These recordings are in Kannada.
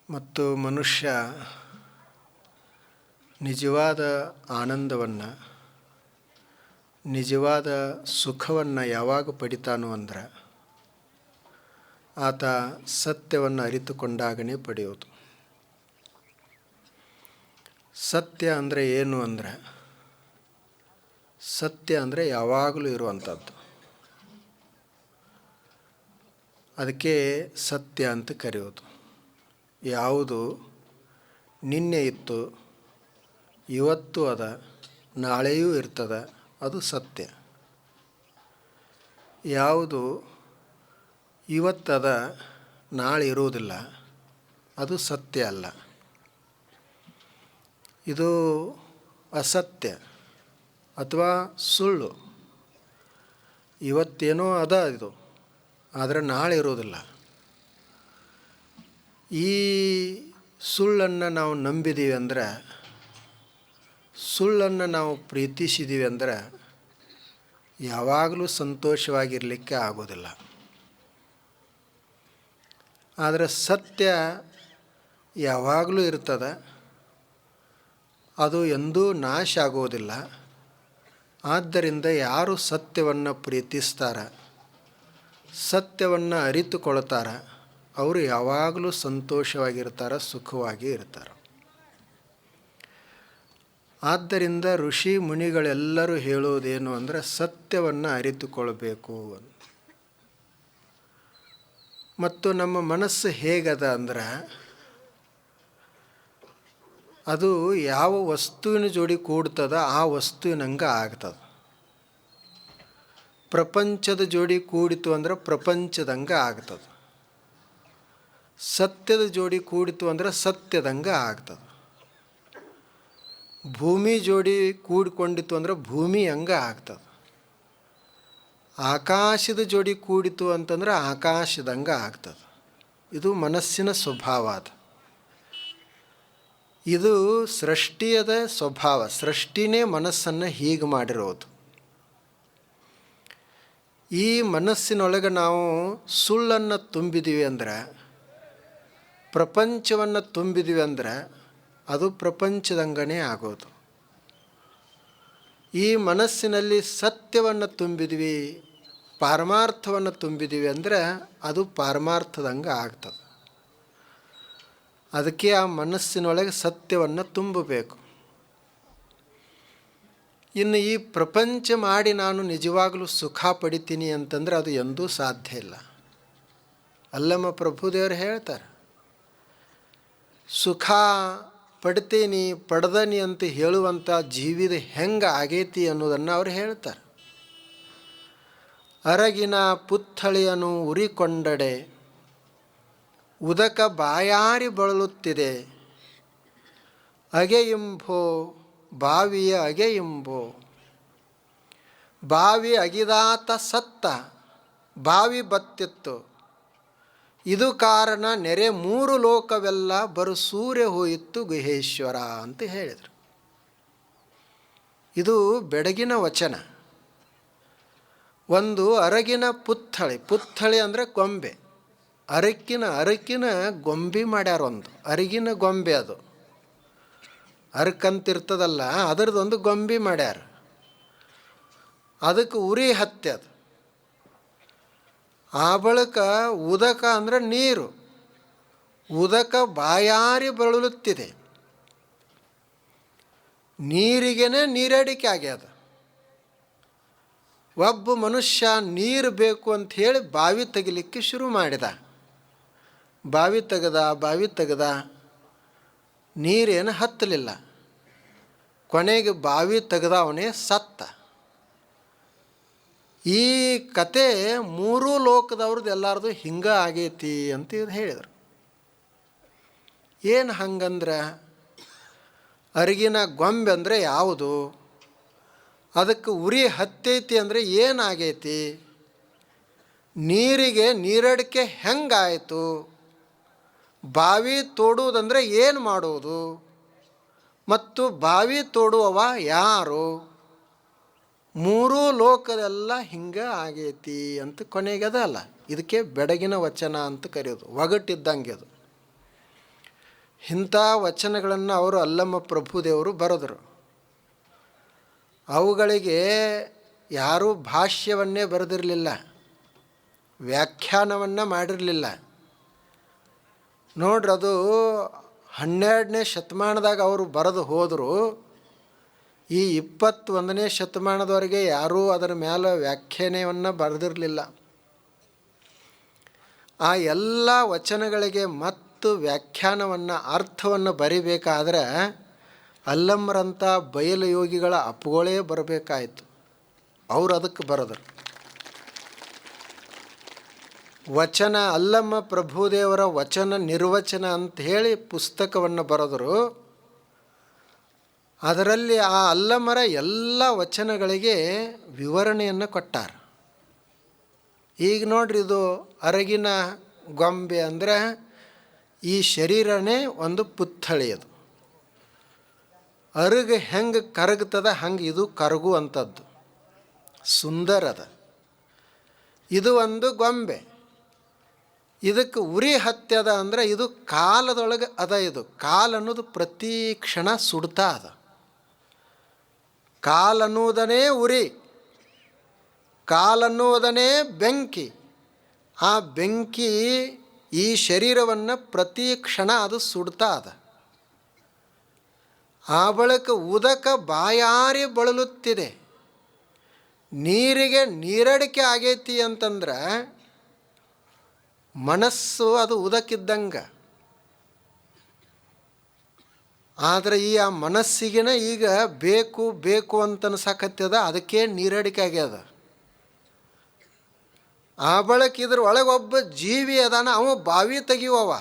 ಮತ್ತು ಮನುಷ್ಯ ನಿಜವಾದ ಆನಂದವನ್ನು, ನಿಜವಾದ ಸುಖವನ್ನು ಯಾವಾಗ ಪಡಿತಾನೋ ಅಂದ್ರೆ ಆತ ಸತ್ಯವನ್ನು ಅರಿತುಕೊಂಡಾಗನೇ ಪಡೆಯೋದು. ಸತ್ಯ ಅಂದರೆ ಏನು ಅಂದರೆ, ಸತ್ಯ ಅಂದರೆ ಯಾವಾಗಲೂ ಇರುವಂಥದ್ದು. ಅದಕ್ಕೆ ಸತ್ಯ ಅಂತ ಕರೆಯೋದು. ಯಾವುದು ನಿನ್ನೆ ಇತ್ತು, ಇವತ್ತು ಅದ, ನಾಳೆಯೂ ಇರ್ತದೆ, ಅದು ಸತ್ಯ. ಯಾವುದು ಇವತ್ತದ, ನಾಳೆ ಇರುವುದಿಲ್ಲ, ಅದು ಸತ್ಯ ಅಲ್ಲ. ಇದು ಅಸತ್ಯ ಅಥವಾ ಸುಳ್ಳು. ಇವತ್ತೇನೋ ಅದ ಇದು, ಆದರೆ ನಾಳೆ ಇರೋದಿಲ್ಲ. ಈ ಸುಳ್ಳನ್ನು ನಾವು ನಂಬಿದ್ದೀವಿ ಅಂದರೆ, ಸುಳ್ಳನ್ನು ನಾವು ಪ್ರೀತಿಸಿದ್ದೀವಿ ಅಂದರೆ ಯಾವಾಗಲೂ ಸಂತೋಷವಾಗಿರಲಿಕ್ಕೆ ಆಗೋದಿಲ್ಲ. ಆದರೆ ಸತ್ಯ ಯಾವಾಗಲೂ ಇರ್ತದೆ, ಅದು ಎಂದೂ ನಾಶ ಆಗೋದಿಲ್ಲ. ಆದ್ದರಿಂದ ಯಾರು ಸತ್ಯವನ್ನು ಪ್ರೀತಿಸ್ತಾರೆ, ಸತ್ಯವನ್ನು ಅರಿತುಕೊಳ್ತಾರೆ, ಅವರು ಯಾವಾಗಲೂ ಸಂತೋಷವಾಗಿರ್ತಾರೆ, ಸುಖವಾಗಿ ಇರ್ತಾರೆ. ಆದ್ದರಿಂದ ಋಷಿ ಮುನಿಗಳೆಲ್ಲರೂ ಹೇಳೋದೇನು ಅಂದರೆ ಸತ್ಯವನ್ನು ಅರಿತುಕೊಳ್ಬೇಕು ಅಂತ. ಮತ್ತು ನಮ್ಮ ಮನಸ್ಸು ಹೇಗದ ಅಂದ್ರೆ, ಅದು ಯಾವ ವಸ್ತುವಿನ ಜೋಡಿ ಕೂಡ್ತದ ಆ ವಸ್ತುವಿನಂಗೆ ಆಗ್ತದೆ. ಪ್ರಪಂಚದ ಜೋಡಿ ಕೂಡಿತು ಅಂದ್ರೆ ಪ್ರಪಂಚದಂಗೆ ಆಗ್ತದೆ. ಸತ್ಯದ ಜೋಡಿ ಕೂಡಿತು ಅಂದ್ರೆ ಸತ್ಯದಂಗೆ ಆಗ್ತದೆ. ಭೂಮಿ ಜೋಡಿ ಕೂಡಿಕೊಂಡಿತು ಅಂದ್ರೆ ಭೂಮಿ ಹಂಗೆ ಆಗ್ತದೆ. ಆಕಾಶದ ಜೋಡಿ ಕೂಡಿತು ಅಂತಂದ್ರೆ ಆಕಾಶದಂಗೆ ಆಗ್ತದೆ. ಇದು ಮನಸ್ಸಿನ ಸ್ವಭಾವ. ಅದು ಇದು ಸೃಷ್ಟಿಯದ ಸ್ವಭಾವ. ಸೃಷ್ಟಿನೇ ಮನಸ್ಸನ್ನು ಹೀಗೆ ಮಾಡಿರೋದು. ಈ ಮನಸ್ಸಿನೊಳಗೆ ನಾವು ಸುಳ್ಳನ್ನು ತುಂಬಿದ್ದೀವಿ ಅಂದರೆ, ಪ್ರಪಂಚವನ್ನು ತುಂಬಿದ್ದೀವಿ ಅಂದರೆ ಅದು ಪ್ರಪಂಚದಂಗನೇ ಆಗೋದು. ಈ ಮನಸ್ಸಿನಲ್ಲಿ ಸತ್ಯವನ್ನು ತುಂಬಿದ್ವಿ, ಪಾರಮಾರ್ಥವನ್ನು ತುಂಬಿದ್ದೀವಿ ಅಂದರೆ ಅದು ಪಾರಮಾರ್ಥದಂಗೆ ಆಗ್ತದೆ. ಅದಕ್ಕೆ ಆ ಮನಸ್ಸಿನೊಳಗೆ ಸತ್ಯವನ್ನು ತುಂಬಬೇಕು. ಇನ್ನು ಈ ಪ್ರಪಂಚ ಮಾಡಿ ನಾನು ನಿಜವಾಗಲೂ ಸುಖ ಪಡಿತೀನಿ ಅಂತಂದರೆ ಅದು ಎಂದೂ ಸಾಧ್ಯ ಇಲ್ಲ. ಅಲ್ಲಮ್ಮ ಪ್ರಭುದೇವರು ಹೇಳ್ತಾರೆ, ಸುಖ ಪಡ್ತೀನಿ ಪಡ್ದನಿ ಅಂತ ಹೇಳುವಂಥ ಜೀವಿದ ಹೆಂಗೆ ಆಗೈತಿ ಅನ್ನೋದನ್ನು ಅವ್ರು ಹೇಳ್ತಾರೆ. ಅರಗಿನ ಪುತ್ಥಳಿಯನ್ನು ಉರಿಕೊಂಡಡೆ ಉದಕ ಬಾಯಾರಿ ಬಳಲುತ್ತಿದೆ, ಅಗೆಯಿಂಬೋ ಬಾವಿಯ ಅಗೆಯಿಂಬೋ. ಬಾವಿ ಅಗಿದಾತ ಸತ್ತ, ಬಾವಿ ಬತ್ತಿತ್ತು, ಇದು ಕಾರಣ ನೆರೆ ಮೂರು ಲೋಕವೆಲ್ಲ ಬರು ಸೂರ್ಯ ಹೋಯಿತು ಗುಹೇಶ್ವರ ಅಂತ ಹೇಳಿದರು. ಇದು ಬೆಡಗಿನ ವಚನ. ಒಂದು ಅರಗಿನ ಪುತ್ಥಳಿ, ಪುತ್ಥಳಿ ಅಂದರೆ ಗೊಂಬೆ, ಅರಕಿನ ಗೊಂಬೆ ಮಾಡ್ಯಾರ. ಒಂದು ಅರಗಿನ ಗೊಂಬೆ, ಅದು ಅರಕಂತಿರ್ತದಲ್ಲ ಅದರದೊಂದು ಗೊಂಬೆ ಮಾಡ್ಯಾರ. ಅದಕ್ಕೆ ಉರಿ ಹತ್ಯದ. ಆ ಬಳಿಕ ಉದಕ ಅಂದರೆ ನೀರು, ಉದಕ ಬಾಯಾರಿ ಬಳಲುತ್ತಿದೆ. ನೀರಿಗೇನೆ ನೀರಡಿಕೆ ಆಗ್ಯದ. ಒಬ್ಬ ಮನುಷ್ಯ ನೀರು ಬೇಕು ಅಂತ ಹೇಳಿ ಬಾವಿ ತೆಗಿಲಿಕ್ಕೆ ಶುರು ಮಾಡಿದ. ಬಾವಿ ತೆಗೆದ, ನೀರೇನು ಹತ್ತಲಿಲ್ಲ. ಕೊನೆಗೆ ಬಾವಿ ತೆಗೆದವನೇ ಸತ್ತ. ಈ ಕತೆ ಮೂರೂ ಲೋಕದವ್ರದ್ದು ಎಲ್ಲರದು ಹಿಂಗೆ ಆಗೈತಿ ಅಂತ ಹೇಳಿದರು. ಏನು ಹಂಗಂದ್ರೆ, ಅರಗಿನ ಗೊಂಬೆ ಅಂದರೆ ಯಾವುದು, ಅದಕ್ಕೆ ಉರಿ ಹತ್ತೈತಿ ಅಂದರೆ ಏನಾಗೈತಿ, ನೀರಿಗೆ ನೀರಡಿಕೆ ಹೆಂಗಾಯಿತು, ಬಾವಿ ತೋಡುವುದಂದರೆ ಏನು ಮಾಡೋದು, ಮತ್ತು ಬಾವಿ ತೋಡುವವ ಯಾರು, ಮೂರೂ ಲೋಕದೆಲ್ಲ ಹಿಂಗೆ ಆಗೈತಿ ಅಂತ ಕೊನೆಗೆ ಅದಲ್ಲ. ಇದಕ್ಕೆ ಬೆಡಗಿನ ವಚನ ಅಂತ ಕರೆಯೋದು, ಒಗಟಿದ್ದಂಗೆ ಅದು. ಇಂಥ ವಚನಗಳನ್ನು ಅವರು ಅಲ್ಲಮ್ಮ ಪ್ರಭುದೇವರು ಬರೆದರು. ಅವುಗಳಿಗೆ ಯಾರೂ ಭಾಷ್ಯವನ್ನೇ ಬರೆದಿರಲಿಲ್ಲ, ವ್ಯಾಖ್ಯಾನವನ್ನು ಮಾಡಿರಲಿಲ್ಲ. ನೋಡ್ರಿ, ಅದು 12ನೇ ಶತಮಾನದಾಗ ಅವರು ಬರೆದು ಹೋದರು. ಈ 21ನೇ ಶತಮಾನದವರೆಗೆ ಯಾರೂ ಅದರ ಮೇಲೆ ವ್ಯಾಖ್ಯಾನವನ್ನು ಬರೆದಿರಲಿಲ್ಲ. ಆ ಎಲ್ಲ ವಚನಗಳಿಗೆ ಮತ್ತು ವ್ಯಾಖ್ಯಾನವನ್ನು, ಅರ್ಥವನ್ನು ಬರಿಬೇಕಾದ್ರೆ ಅಲ್ಲಮ್ಮರಂಥ ಬಯಲು ಯೋಗಿಗಳ ಅಪ್ಪುಗಳೇ ಬರಬೇಕಾಯಿತು. ಅವರು ಅದಕ್ಕೆ ಬರೆದರು. ವಚನ, ಅಲ್ಲಮ್ಮ ಪ್ರಭುದೇವರ ವಚನ ನಿರ್ವಚನ ಅಂತ ಹೇಳಿ ಪುಸ್ತಕವನ್ನು ಬರೆದರು. ಅದರಲ್ಲಿ ಆ ಅಲ್ಲಮ್ಮರ ಎಲ್ಲ ವಚನಗಳಿಗೆ ವಿವರಣೆಯನ್ನು ಕೊಟ್ಟಾರ. ಈಗ ನೋಡ್ರಿ, ಇದು ಅರಗಿನ ಗೊಂಬೆ ಅಂದರೆ ಈ ಶರೀರನೇ ಒಂದು ಪುತ್ಥಳಿ. ಅದು ಅರಗ ಹೆಂಗೆ ಕರಗ್ತದ ಹಂಗೆ ಇದು ಕರಗುವಂಥದ್ದು, ಸುಂದರದ. ಇದು ಒಂದು ಗೊಂಬೆ. ಇದಕ್ಕೆ ಉರಿ ಹತ್ಯದ ಅಂದರೆ ಇದು ಕಾಲದೊಳಗೆ ಅದ. ಇದು ಕಾಲ ಅನ್ನೋದು ಪ್ರತಿ ಕ್ಷಣ ಸುಡ್ತಾ ಅದ. ಕಾಲನ್ನುವುದನೇ ಉರಿ, ಕಾಲನ್ನುವುದನೇ ಬೆಂಕಿ. ಆ ಬೆಂಕಿ ಈ ಶರೀರವನ್ನು ಪ್ರತಿ ಕ್ಷಣ ಅದು ಸುಡ್ತಾ ಅದ. ಆ ಬಳಿಕ ಉದಕ ಬಾಯಾರಿ ಬಳಲುತ್ತಿದೆ. ನೀರಿಗೆ ನೀರಡಿಕೆ ಆಗೈತಿ ಅಂತಂದ್ರೆ ಮನಸ್ಸು ಅದು ಉದಕ್ಕಿದ್ದಂಗೆ. ಆದರೆ ಆ ಮನಸ್ಸಿಗಿನ ಈಗ ಬೇಕು ಬೇಕು ಅಂತ ಅನ್ಸಕತ್ತದ, ಅದಕ್ಕೆ ನೀರಡಿಕೆ ಆಗ್ಯದ. ಆ ಬಳಿಕ ಇದ್ರ ಒಳಗೆ ಒಬ್ಬ ಜೀವಿ ಅದಾನ, ಅವ ಬಾವಿ ತೆಗಿಯುವವ.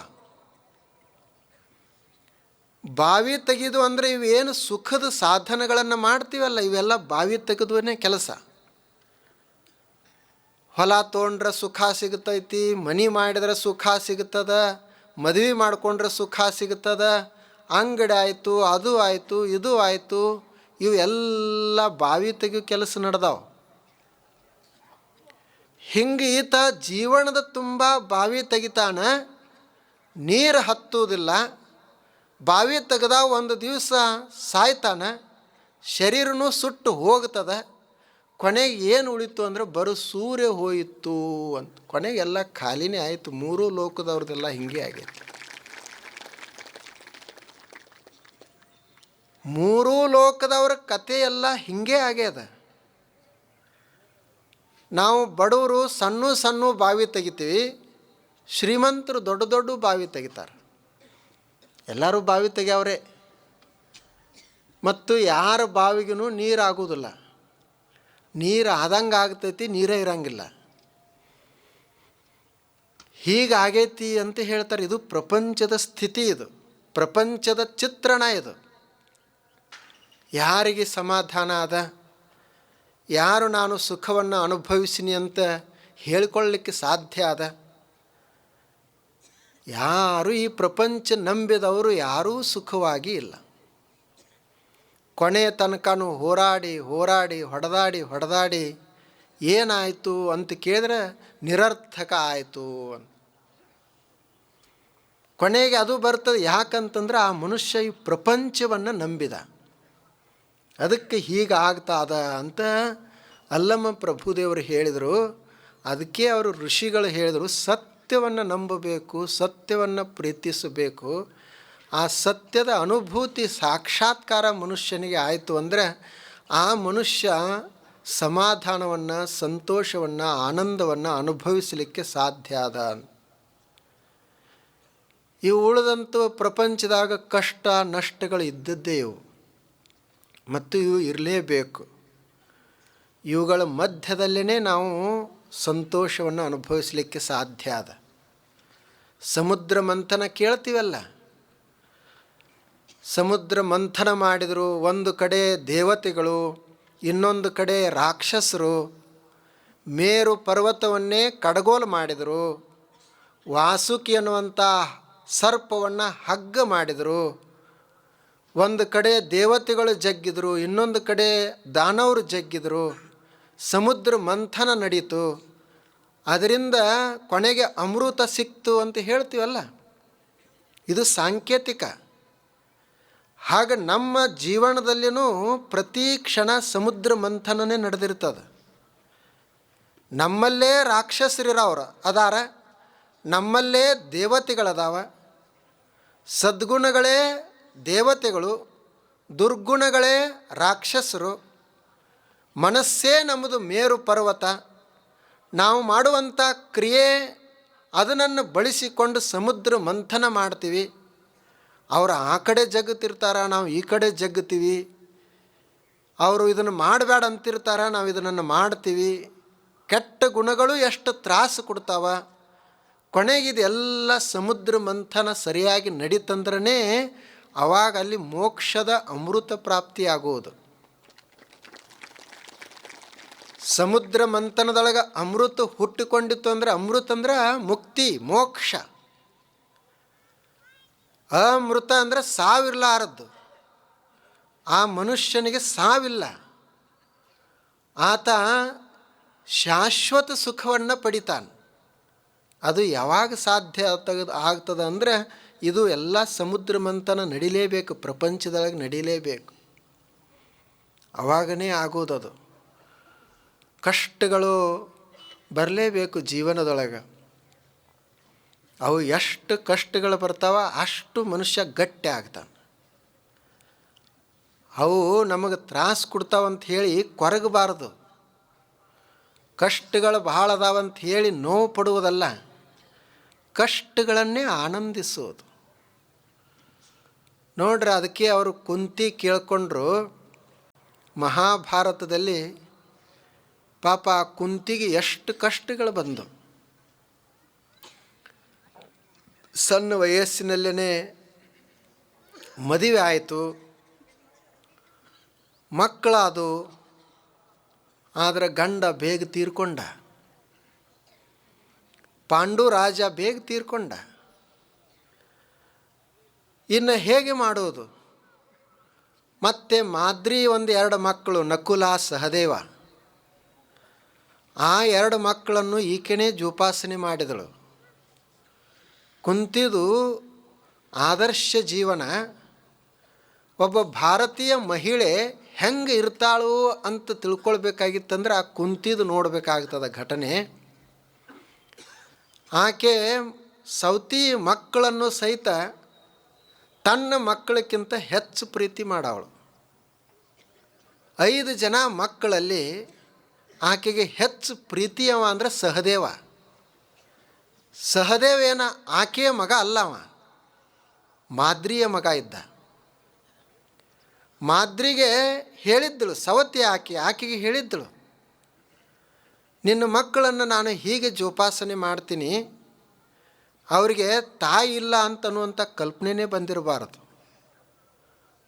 ಬಾವಿ ತೆಗೆದು ಅಂದರೆ ಇವೇನು ಸುಖದ ಸಾಧನಗಳನ್ನು ಮಾಡ್ತೀವಲ್ಲ, ಇವೆಲ್ಲ ಬಾವಿ ತೆಗೆದುವೇ ಕೆಲಸ. ಹೊಲ ತೊಗೊಂಡ್ರೆ ಸುಖ ಸಿಗ್ತೈತಿ, ಮನೆ ಮಾಡಿದ್ರೆ ಸುಖ ಸಿಗ್ತದ, ಮದುವೆ ಮಾಡಿಕೊಂಡ್ರೆ ಸುಖ ಸಿಗ್ತದ, ಅಂಗಡಿ ಆಯಿತು, ಅದು ಆಯಿತು, ಇದು ಆಯಿತು. ಇವೆಲ್ಲ ಬಾವಿ ತೆಗೆಯೋ ಕೆಲಸ ನಡೆದಾವೆ. ಹಿಂಗೆ ಈತ ಜೀವನದ ತುಂಬ ಬಾವಿ ತೆಗಿತಾನ, ನೀರು ಹತ್ತುವುದಿಲ್ಲ. ಬಾವಿ ತೆಗೆದ ಒಂದು ದಿವಸ ಸಾಯ್ತಾನ, ಶರೀರನೂ ಸುಟ್ಟು ಹೋಗ್ತದ. ಕೊನೆಗೆ ಏನು ಉಳಿತು ಅಂದರೆ ಬರೋ ಸೂರ್ಯ ಹೋಯಿತು ಅಂತ. ಕೊನೆಗೆ ಎಲ್ಲ ಖಾಲಿನೇ ಆಯಿತು. 3 ಲೋಕದವ್ರದ್ದೆಲ್ಲ ಹಿಂಗೆ ಆಗೈತಿ. 3 ಲೋಕದವ್ರ ಕಥೆಯೆಲ್ಲ ಹಿಂಗೆ ಆಗ್ಯದ. ನಾವು ಬಡವರು ಸಣ್ಣ ಸಣ್ಣ ಬಾವಿ ತೆಗಿತೀವಿ, ಶ್ರೀಮಂತರು ದೊಡ್ಡ ದೊಡ್ಡ ಬಾವಿ ತೆಗಿತಾರೆ. ಎಲ್ಲರೂ ಬಾವಿ ತೆಗ್ಯಾವ್ರೆ. ಮತ್ತು ಯಾರ ಬಾವಿಗೂ ನೀರು ಆಗೋದಿಲ್ಲ. ನೀರು ಆದಂಗೆ ಆಗ್ತೈತಿ, ನೀರೇ ಇರಂಗಿಲ್ಲ. ಹೀಗಾಗೈತಿ ಅಂತ ಹೇಳ್ತಾರೆ. ಇದು ಪ್ರಪಂಚದ ಸ್ಥಿತಿ, ಇದು ಪ್ರಪಂಚದ ಚಿತ್ರಣ. ಇದು ಯಾರಿಗೆ ಸಮಾಧಾನ ಅದ, ಯಾರು ನಾನು ಸುಖವನ್ನು ಅನುಭವಿಸಿನಿ ಅಂತ ಹೇಳ್ಕೊಳ್ಳಿಕ್ಕೆ ಸಾಧ್ಯ ಅದ? ಯಾರು ಈ ಪ್ರಪಂಚ ನಂಬಿದವರು ಯಾರೂ ಸುಖವಾಗಿ ಇಲ್ಲ. ಕೊನೆಯ ತನಕನೂ ಹೋರಾಡಿ ಹೋರಾಡಿ ಹೊಡೆದಾಡಿ ಏನಾಯಿತು ಅಂತ ಕೇಳಿದ್ರೆ ನಿರರ್ಥಕ ಆಯಿತು ಅಂತ. ಕೊನೆಗೆ ಅದು ಬರ್ತದೆ. ಯಾಕಂತಂದ್ರೆ ಆ ಮನುಷ್ಯ ಈ ಪ್ರಪಂಚವನ್ನು ನಂಬಿದ, ಅದಕ್ಕೆ ಹೀಗಾಗ್ತದ ಅಂತ ಅಲ್ಲಮ್ಮ ಪ್ರಭುದೇವರು ಹೇಳಿದರು. ಅದಕ್ಕೆ ಅವರು ಋಷಿಗಳು ಹೇಳಿದರು, ಸತ್ಯವನ್ನು ನಂಬಬೇಕು, ಸತ್ಯವನ್ನು ಪ್ರೀತಿಸಬೇಕು. ಆ ಸತ್ಯದ ಅನುಭೂತಿ ಸಾಕ್ಷಾತ್ಕಾರ ಮನುಷ್ಯನಿಗೆ ಆಯಿತು ಅಂದರೆ ಆ ಮನುಷ್ಯ ಸಮಾಧಾನವನ್ನು, ಸಂತೋಷವನ್ನು, ಆನಂದವನ್ನು ಅನುಭವಿಸಲಿಕ್ಕೆ ಸಾಧ್ಯ ಅದ. ಇವು ಉಳಿದಂಥ ಪ್ರಪಂಚದಾಗ ಕಷ್ಟ ನಷ್ಟಗಳು ಇದ್ದದ್ದೇ ಇವು, ಮತ್ತು ಇವು ಇರಲೇಬೇಕು. ಇವುಗಳ ಮಧ್ಯದಲ್ಲೇ ನಾವು ಸಂತೋಷವನ್ನು ಅನುಭವಿಸಲಿಕ್ಕೆ ಸಾಧ್ಯ ಅದ. ಸಮುದ್ರ ಮಂಥನ ಕೇಳ್ತೀವಲ್ಲ, ಸಮುದ್ರ ಮಂಥನ ಮಾಡಿದರು. ಒಂದು ಕಡೆ ದೇವತೆಗಳು, ಇನ್ನೊಂದು ಕಡೆ ರಾಕ್ಷಸರು. ಮೇರು ಪರ್ವತವನ್ನೇ ಕಡಗೋಲು ಮಾಡಿದರು. ವಾಸುಕಿ ಅನ್ನುವಂಥ ಸರ್ಪವನ್ನು ಹಗ್ಗ ಮಾಡಿದರು. ಒಂದು ಕಡೆ ದೇವತೆಗಳು ಜಗ್ಗಿದ್ರು, ಇನ್ನೊಂದು ಕಡೆ ದಾನವರು ಜಗ್ಗಿದ್ರು. ಸಮುದ್ರ ಮಂಥನ ನಡೀತು. ಅದರಿಂದ ಕೊನೆಗೆ ಅಮೃತ ಸಿಕ್ತು ಅಂತ ಹೇಳ್ತೀವಲ್ಲ. ಇದು ಸಾಂಕೇತಿಕ. ಹಾಗೆ ನಮ್ಮ ಜೀವನದಲ್ಲಿಯೂ ಪ್ರತಿ ಕ್ಷಣ ಸಮುದ್ರ ಮಂಥನನೇ ನಡೆದಿರ್ತದೆ. ನಮ್ಮಲ್ಲೇ ರಾಕ್ಷಸರಿರವ್ರು ಅದಾರ, ನಮ್ಮಲ್ಲೇ ದೇವತೆಗಳದಾವ. ಸದ್ಗುಣಗಳೇ ದೇವತೆಗಳು, ದುರ್ಗುಣಗಳೇ ರಾಕ್ಷಸರು. ಮನಸ್ಸೇ ನಮ್ಮದು ಮೇರು ಪರ್ವತ. ನಾವು ಮಾಡುವಂಥ ಕ್ರಿಯೆ ಅದನ್ನು ಬಳಸಿಕೊಂಡು ಸಮುದ್ರ ಮಂಥನ ಮಾಡ್ತೀವಿ. ಅವರು ಆ ಕಡೆ ಜಗ್ಗುತ್ತಿರ್ತಾರ, ನಾವು ಈ ಕಡೆ ಜಗ್ಗುತ್ತೀವಿ. ಅವರು ಇದನ್ನು ಮಾಡಬೇಡ ಅಂತಿರ್ತಾರ, ನಾವು ಇದನ್ನು ಮಾಡ್ತೀವಿ. ಕೆಟ್ಟ ಗುಣಗಳು ಎಷ್ಟು ತ್ರಾಸು ಕೊಡ್ತಾವ. ಕೊನೆಗಿದೆಲ್ಲ ಸಮುದ್ರ ಮಂಥನ ಸರಿಯಾಗಿ ನಡೀತಂದ್ರೇ ಅವಾಗ ಅಲ್ಲಿ ಮೋಕ್ಷದ ಅಮೃತ ಪ್ರಾಪ್ತಿಯಾಗುವುದು. ಸಮುದ್ರ ಮಂಥನದೊಳಗೆ ಅಮೃತ ಹುಟ್ಟಿಕೊಂಡಿತ್ತು ಅಂದರೆ, ಅಮೃತ ಅಂದ್ರೆ ಮುಕ್ತಿ, ಮೋಕ್ಷ. ಅಮೃತ ಅಂದರೆ ಸಾವಿರಲಾರದ್ದು. ಆ ಮನುಷ್ಯನಿಗೆ ಸಾವಿಲ್ಲ. ಆತ ಶಾಶ್ವತ ಸುಖವನ್ನು ಪಡಿತಾನೆ. ಅದು ಯಾವಾಗ ಸಾಧ್ಯ ಆಗ್ತದೆ ಅಂದರೆ, ಇದು ಎಲ್ಲ ಸಮುದ್ರ ಮಂಥನ ನಡಿಲೇಬೇಕು, ಪ್ರಪಂಚದೊಳಗೆ ನಡಿಲೇಬೇಕು. ಅವಾಗನೇ ಆಗೋದದು. ಕಷ್ಟಗಳು ಬರಲೇಬೇಕು ಜೀವನದೊಳಗೆ. ಅವು ಎಷ್ಟು ಕಷ್ಟಗಳು ಬರ್ತಾವ ಅಷ್ಟು ಮನುಷ್ಯ ಗಟ್ಟಿ ಆಗ್ತಾನೆ. ಅವು ನಮಗೆ ತ್ರಾಸು ಕೊಡ್ತಾವಂತ ಹೇಳಿ ಕೊರಗಬಾರ್ದು. ಕಷ್ಟಗಳು ಬಹಳ ಅದಾವಂತ ಹೇಳಿ ನೋವು ಪಡುವುದಲ್ಲ, ಕಷ್ಟಗಳನ್ನೇ ಆನಂದಿಸೋದು. ನೋಡ್ರಿ, ಅದಕ್ಕೆ ಅವರು ಕುಂತಿ ಕೇಳ್ಕೊಂಡ್ರು. ಮಹಾಭಾರತದಲ್ಲಿ ಪಾಪ ಕುಂತಿಗೆ ಎಷ್ಟು ಕಷ್ಟಗಳು ಬಂದು. ಸಣ್ಣ ವಯಸ್ಸಿನಲ್ಲೇ ಮದುವೆ ಆಯಿತು, ಮಕ್ಕಳದು. ಆದರೆ ಗಂಡ ಬೇಗ ತೀರ್ಕೊಂಡ. ಪಾಂಡು ರಾಜ ಬೇಗ ತೀರ್ಕೊಂಡ. ಇನ್ನು ಹೇಗೆ ಮಾಡೋದು? ಮತ್ತೆ ಮಾದ್ರಿ ಒಂದು 2 ಮಕ್ಕಳು, ನಕುಲ ಸಹದೇವ. ಆ 2 ಮಕ್ಕಳನ್ನು ಈಕೆನೇ ಜೋಪಾಸನೆ ಮಾಡಿದಳು. ಕುಂತಿದು ಆದರ್ಶ ಜೀವನ. ಒಬ್ಬ ಭಾರತೀಯ ಮಹಿಳೆ ಹೆಂಗೆ ಇರ್ತಾಳು ಅಂತ ತಿಳ್ಕೊಳ್ಬೇಕಾಗಿತ್ತಂದ್ರೆ ಆ ಕುಂತಿದು ನೋಡಬೇಕಾಗ್ತದೆ ಘಟನೆ. ಆಕೆ ಸೌತಿ ಮಕ್ಕಳನ್ನು ಸಹಿತ ತನ್ನ ಮಕ್ಕಳಕ್ಕಿಂತ ಹೆಚ್ಚು ಪ್ರೀತಿ ಮಾಡವಳು. 5 ಜನ ಮಕ್ಕಳಲ್ಲಿ ಆಕೆಗೆ ಹೆಚ್ಚು ಪ್ರೀತಿಯವ ಅಂದರೆ ಸಹದೇವ. ಸಹದೇವೇನ ಆಕೆಯ ಮಗ ಅಲ್ಲವ, ಮಾದ್ರಿಯ ಮಗ ಇದ್ದ. ಮಾದ್ರಿಗೆ ಹೇಳಿದ್ದಳು ಸವತಿ, ಆಕೆಗೆ ಹೇಳಿದ್ದಳು, ನಿನ್ನ ಮಕ್ಕಳನ್ನು ನಾನು ಹೀಗೆ ಜೋಪಾಸನೆ ಮಾಡ್ತೀನಿ, ಅವರಿಗೆ ತಾಯಿ ಇಲ್ಲ ಅಂತನ್ನುವಂಥ ಕಲ್ಪನೆಯೇ ಬಂದಿರಬಾರದು.